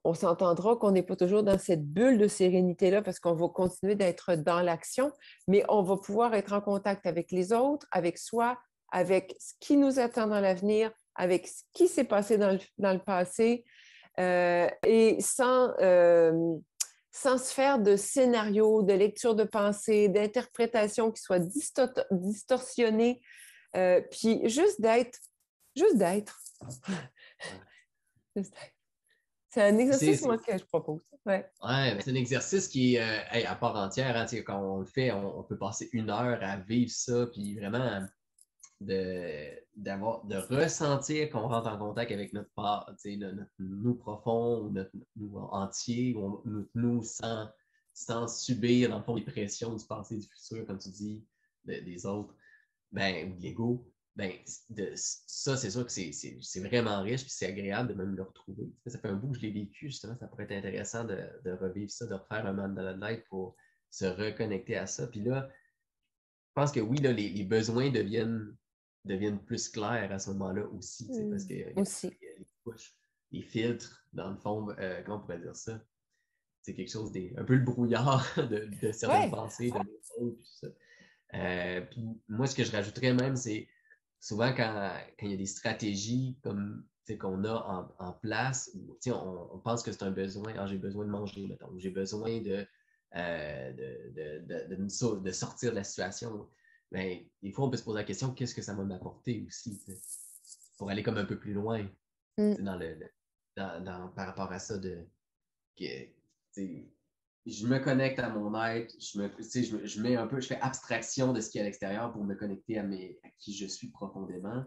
on s'entendra qu'on n'est pas toujours dans cette bulle de sérénité-là parce qu'on va continuer d'être dans l'action, mais on va pouvoir être en contact avec les autres, avec soi, avec ce qui nous attend dans l'avenir, avec ce qui s'est passé dans le passé, et sans se faire de scénarios, de lecture de pensée, d'interprétations qui soient distorsionnées, puis juste d'être. Juste d'être. C'est un exercice, moi, que je propose. Ouais. Ouais, c'est un exercice qui est à part entière. Hein, quand on le fait, on peut passer 1 heure à vivre ça, puis vraiment de ressentir qu'on rentre en contact avec notre part, notre nous profond, ou notre nous entier, ou notre nous sans subir, dans le fond, les pressions du passé, du futur, comme tu dis, des autres, ben, ou de l'ego. Ben, ça, c'est sûr que c'est vraiment riche, puis c'est agréable de même le retrouver. Ça fait un bout que je l'ai vécu, justement, ça pourrait être intéressant de revivre ça, de refaire un mandala de light pour se reconnecter à ça. Puis là, je pense que oui, là, les besoins deviennent plus clairs à ce moment-là aussi, parce qu'il y a Aussi. les couches, les filtres, dans le fond, comment on pourrait dire ça? c'est quelque chose un peu le brouillard de certaines Ouais. pensées, de l'émotion, tout ça. Puis moi, ce que je rajouterais même, c'est souvent quand il y a des stratégies comme qu'on a en place, où, on pense que c'est un besoin, ah, j'ai besoin de manger, mettons, j'ai besoin de sortir de la situation. Mais des fois, on peut se poser la question, qu'est-ce que ça va m'apporter aussi, pour aller comme un peu plus loin dans par rapport à ça que, je me connecte à mon être, je mets un peu, je fais abstraction de ce qui est à l'extérieur pour me connecter à qui je suis profondément.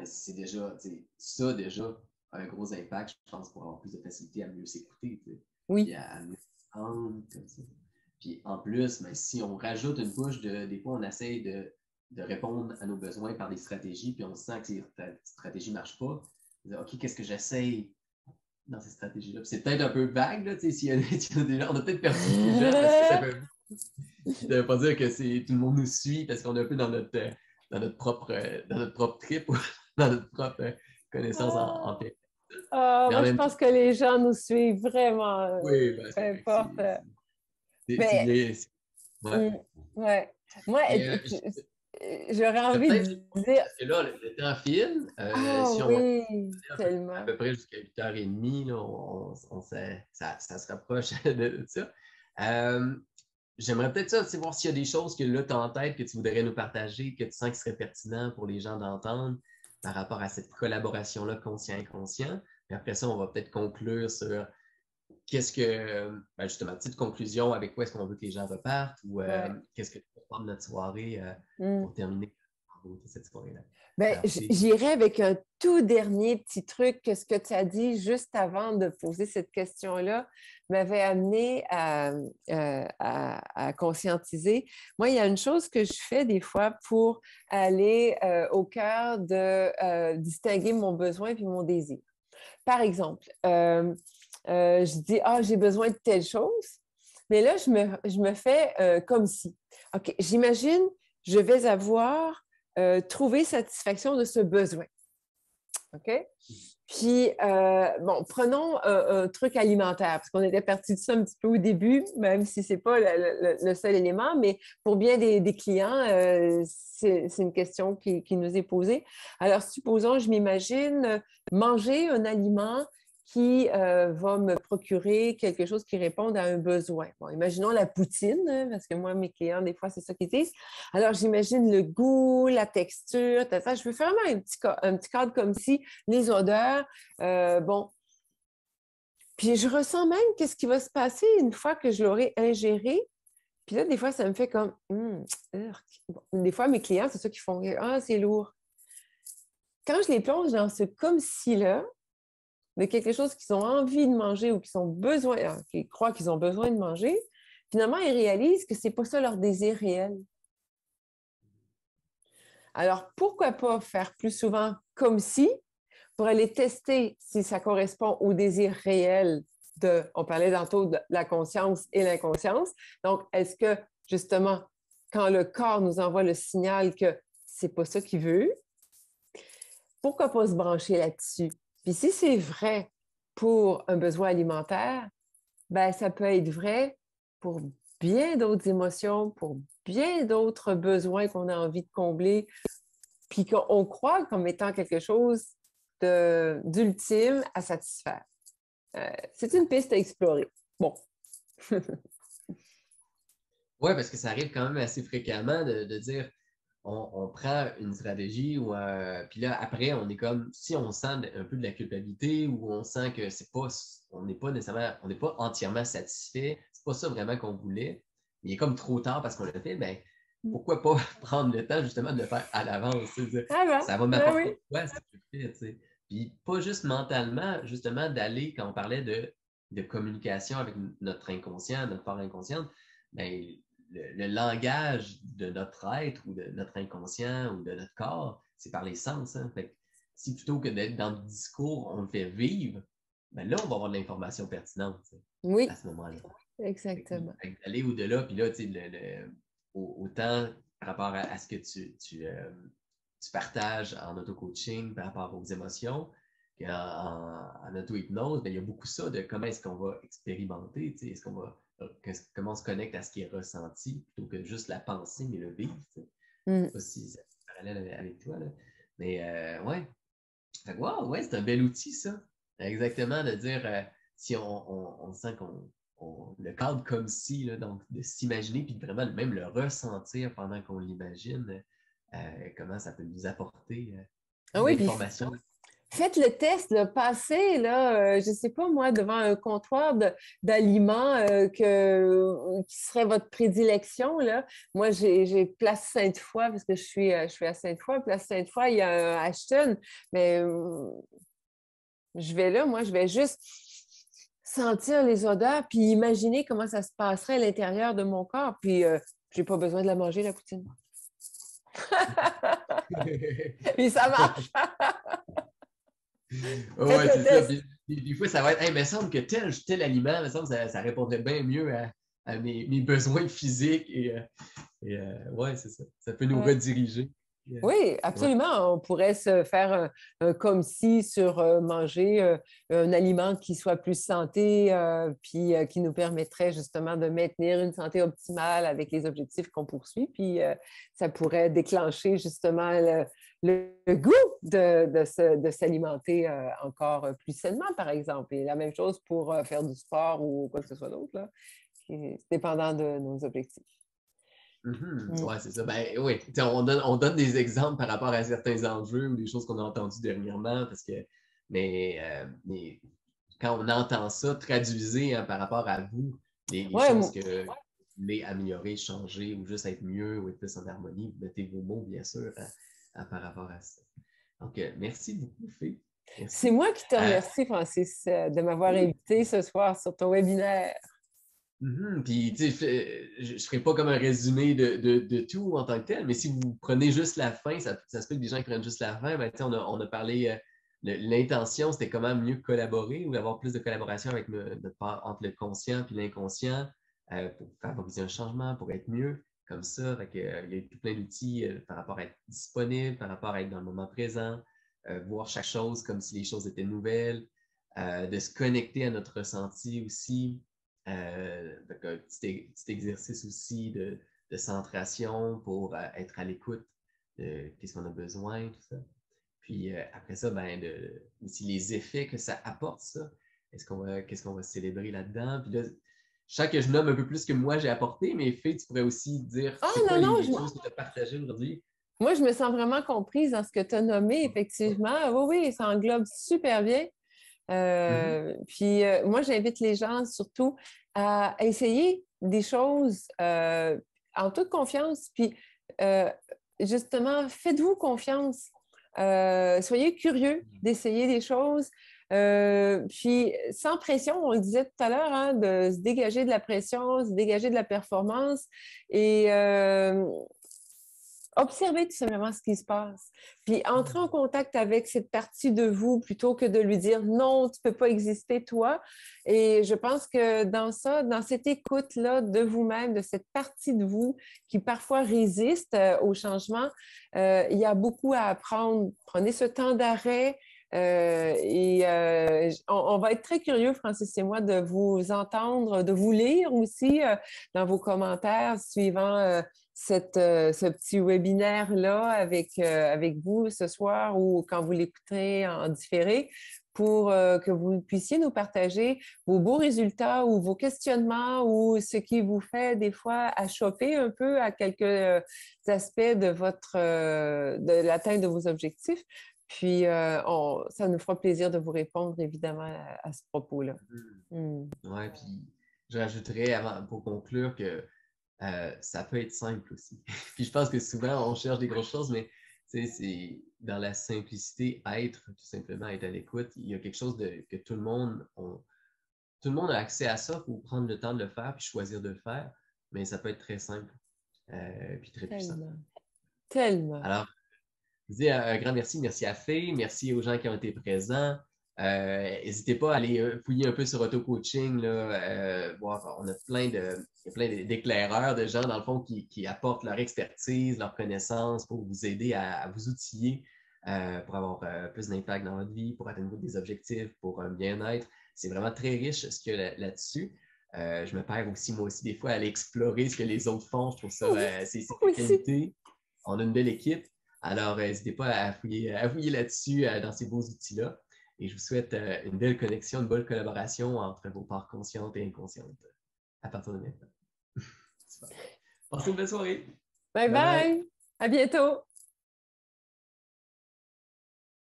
C'est déjà, ça déjà a un gros impact, je pense, pour avoir plus de facilité à mieux s'écouter, puis Oui. à mieux s'entendre, comme ça. Puis en plus, si on rajoute une couche des fois, on essaye de répondre à nos besoins par des stratégies, puis on sent que cette stratégie ne marche pas. OK, qu'est-ce que j'essaye dans ces stratégies-là? C'est peut-être un peu vague, là, s'il y a des gens, on a peut-être perdu beaucoup de gens parce que ça ne veut pas dire que tout le monde nous suit parce qu'on est un peu dans notre propre trip ou dans notre propre connaissance en paix. Ah, Mais en moi, je même temps, pense que les gens nous suivent vraiment, oui, ben, peu c'est vrai que importe. c'est Mais, bien. Ouais. ouais. Moi, Et, j'aurais je vais envie peut-être, de dire, parce que là, le temps file. ah Si on oui, à tellement. peu près jusqu'à 8h30, là, ça se rapproche de ça. Euh, J'aimerais peut-être ça, voir s'il y a des choses que là, tu as en tête, que tu voudrais nous partager, que tu sens qui serait pertinent pour les gens d'entendre par rapport à cette collaboration-là conscient-inconscient. Puis après ça, on va peut-être conclure sur qu'est-ce que, justement, petite conclusion, avec quoi est-ce qu'on veut que les gens repartent ou Ouais. qu'est-ce que tu peux prendre notre soirée Mm. pour terminer cette soirée-là. Ben, Alors, j'irai avec un tout dernier petit truc que ce que tu as dit juste avant de poser cette question-là m'avait amené à conscientiser. Moi, il y a une chose que je fais des fois pour aller au cœur de distinguer mon besoin et mon désir. Par exemple, je dis, ah, j'ai besoin de telle chose, mais là, je me fais comme si. OK, j'imagine, je vais avoir trouvé satisfaction de ce besoin. OK? Puis, bon, prenons un truc alimentaire, parce qu'on était parti de ça un petit peu au début, même si ce n'est pas le seul élément, mais pour bien des clients, c'est une question qui nous est posée. Alors, supposons, je m'imagine manger un aliment qui va me procurer quelque chose qui réponde à un besoin. Bon, imaginons la poutine, hein, parce que moi, mes clients, des fois, c'est ça qu'ils disent. Alors, j'imagine le goût, la texture, je veux faire vraiment un petit cadre comme si les odeurs, bon. Puis je ressens même qu'est-ce qui va se passer une fois que je l'aurai ingéré. Puis là, des fois, ça me fait comme, bon, des fois, mes clients, c'est ça qui font, ah, c'est lourd. Quand je les plonge dans ce comme si-là, de quelque chose qu'ils ont envie de manger ou qu'ils ont besoin, qu'ils croient qu'ils ont besoin de manger, finalement, ils réalisent que c'est pas ça leur désir réel. Alors, pourquoi pas faire plus souvent comme si pour aller tester si ça correspond au désir réel on parlait tantôt de la conscience et l'inconscience. Donc, est-ce que, justement, quand le corps nous envoie le signal que c'est pas ça qu'il veut, pourquoi pas se brancher là-dessus? Puis si c'est vrai pour un besoin alimentaire, ben ça peut être vrai pour bien d'autres émotions, pour bien d'autres besoins qu'on a envie de combler, puis qu'on croit comme étant quelque chose d'ultime à satisfaire. C'est une piste à explorer. Bon. oui, parce que ça arrive quand même assez fréquemment de dire on prend une stratégie ou puis là, après, on est comme si on sent un peu de la culpabilité ou on sent que c'est pas, on n'est pas nécessairement, on n'est pas entièrement satisfait, c'est pas ça vraiment qu'on voulait. Il est comme trop tard parce qu'on l'a fait, ben pourquoi pas prendre le temps justement de le faire à l'avance? Ah ben, Ça va ben oui. m'apporter quoi si je le fais, tu sais? Puis pas juste mentalement, justement d'aller, quand on parlait de communication avec notre inconscient, notre part inconsciente, ben, le langage de notre être ou de notre inconscient ou de notre corps, c'est par les sens. Hein? Fait que si plutôt que d'être dans le discours, on le fait vivre, ben là, on va avoir de l'information pertinente à Oui, ce moment-là. exactement. Aller au-delà, puis là, tu sais, autant par rapport à ce que tu partages en auto-coaching par rapport aux émotions, en auto-hypnose, ben, il y a beaucoup ça de comment est-ce qu'on va expérimenter, est-ce qu'on va, comment on se connecte à ce qui est ressenti plutôt que juste la pensée, mais le vivre. Je ne sais Mm. pas si c'est parallèle avec toi. Là. Mais ouais. Fait que, wow, ouais, c'est un bel outil, ça. Exactement, de dire si on sent qu'on le cadre comme si, là, donc de s'imaginer, puis vraiment même le ressentir pendant qu'on l'imagine, comment ça peut nous apporter Ah de oui, puis l'information. faites le test, là, passez, là, je ne sais pas moi, devant un comptoir d'aliments qui serait votre prédilection. Là. Moi, j'ai Place Sainte-Foy, parce que je suis à Sainte-Foy. Place Sainte-Foy, il y a un Ashton, mais je vais là, moi, je vais juste sentir les odeurs, puis imaginer comment ça se passerait à l'intérieur de mon corps. Puis, je n'ai pas besoin de la manger, la poutine. Puis ça marche. Faites Ouais, le c'est ça. test. Puis, des fois, ça va être, hey, il me semble que tel aliment, il me semble que ça répondrait bien mieux à mes besoins physiques. Ouais, c'est ça. Ça peut nous Ouais. rediriger. Oui, Ouais. absolument. On pourrait se faire un comme si sur manger un aliment qui soit plus santé, puis qui nous permettrait justement de maintenir une santé optimale avec les objectifs qu'on poursuit. Puis ça pourrait déclencher justement le goût de s'alimenter encore plus sainement, par exemple. Et la même chose pour faire du sport ou quoi que ce soit d'autre, là, dépendant de nos objectifs. Mm. Ouais, c'est ça. Ben oui, on donne des exemples par rapport à certains enjeux ou des choses qu'on a entendues dernièrement, mais quand on entend ça, traduisez par rapport à vous les Ouais, choses que vous voulez améliorer, changer ou juste être mieux ou être plus en harmonie. Vous mettez vos mots, bien sûr, par rapport à ça. Donc, merci beaucoup, Fé. c'est Merci. moi qui te remercie, Francis, de m'avoir Oui. invité ce soir sur ton webinaire. Puis, tu sais, je ne ferai pas comme un résumé de tout en tant que tel, mais si vous prenez juste la fin, ça se peut que des gens qui prennent juste la fin, ben, on a parlé, l'intention, c'était comment mieux collaborer ou avoir plus de collaboration avec entre le conscient et l'inconscient pour favoriser un changement, pour être mieux, comme ça. Fait que, il y a tout plein d'outils par rapport à être disponible, par rapport à être dans le moment présent, voir chaque chose comme si les choses étaient nouvelles, de se connecter à notre ressenti aussi. Donc, un petit exercice aussi de centration pour être à l'écoute de qu'est-ce qu'on a besoin, tout ça. Puis après ça, ben, aussi les effets que ça apporte, ça. Qu'est-ce qu'on va célébrer là-dedans? Puis là, je sens que je nomme un peu plus que moi j'ai apporté, mais Faye, tu pourrais aussi dire Ah c'est quoi non, non, les choses que tu as partagées aujourd'hui? moi, je me sens vraiment comprise dans ce que tu as nommé, effectivement. Oui, oui, ça englobe super bien. Mhm. Puis moi, j'invite les gens surtout à essayer des choses en toute confiance. Puis justement, faites-vous confiance. Soyez curieux d'essayer des choses. Puis sans pression, on le disait tout à l'heure, hein, de se dégager de la pression, se dégager de la performance et observez tout simplement ce qui se passe. Puis entrez en contact avec cette partie de vous plutôt que de lui dire non, tu ne peux pas exister toi. Et je pense que dans ça, dans cette écoute-là de vous-même, de cette partie de vous qui parfois résiste au changement, il y a beaucoup à apprendre. Prenez ce temps d'arrêt. On va être très curieux, Francis et moi, de vous entendre, de vous lire aussi dans vos commentaires suivant ce petit webinaire-là avec vous ce soir ou quand vous l'écouterez en différé pour que vous puissiez nous partager vos beaux résultats ou vos questionnements ou ce qui vous fait des fois achoper un peu à quelques aspects de l'atteinte de vos objectifs. Puis, ça nous fera plaisir de vous répondre, évidemment, à ce propos-là. Mm. Ouais, puis je rajouterais pour conclure que ça peut être simple aussi. Puis je pense que souvent, on cherche des grosses choses, mais c'est dans la simplicité, être, tout simplement, être à l'écoute. Il y a quelque chose que tout le monde a accès à ça, il faut prendre le temps de le faire, puis choisir de le faire, mais ça peut être très simple, puis très puissant. Tellement, tellement. Alors, je vous dis un grand merci. Merci à Faye. Merci aux gens qui ont été présents. N'hésitez pas à aller fouiller un peu sur auto-coaching. Voir, on a il y a plein d'éclaireurs, de gens, dans le fond, qui apportent leur expertise, leur connaissance pour vous aider à vous outiller pour avoir plus d'impact dans votre vie, pour atteindre des objectifs, pour un bien-être. C'est vraiment très riche ce qu'il y a là-dessus. Je me perds aussi, moi aussi, des fois, à aller explorer ce que les autres font. Je trouve ça, Oui, c'est la aussi. qualité. On a une belle équipe. Alors, n'hésitez pas à fouiller là-dessus, dans ces beaux outils-là. Et je vous souhaite une belle connexion, une bonne collaboration entre vos parts conscientes et inconscientes à partir de maintenant. Super. Passez une belle soirée. Bye Bye bye. bye. À bientôt.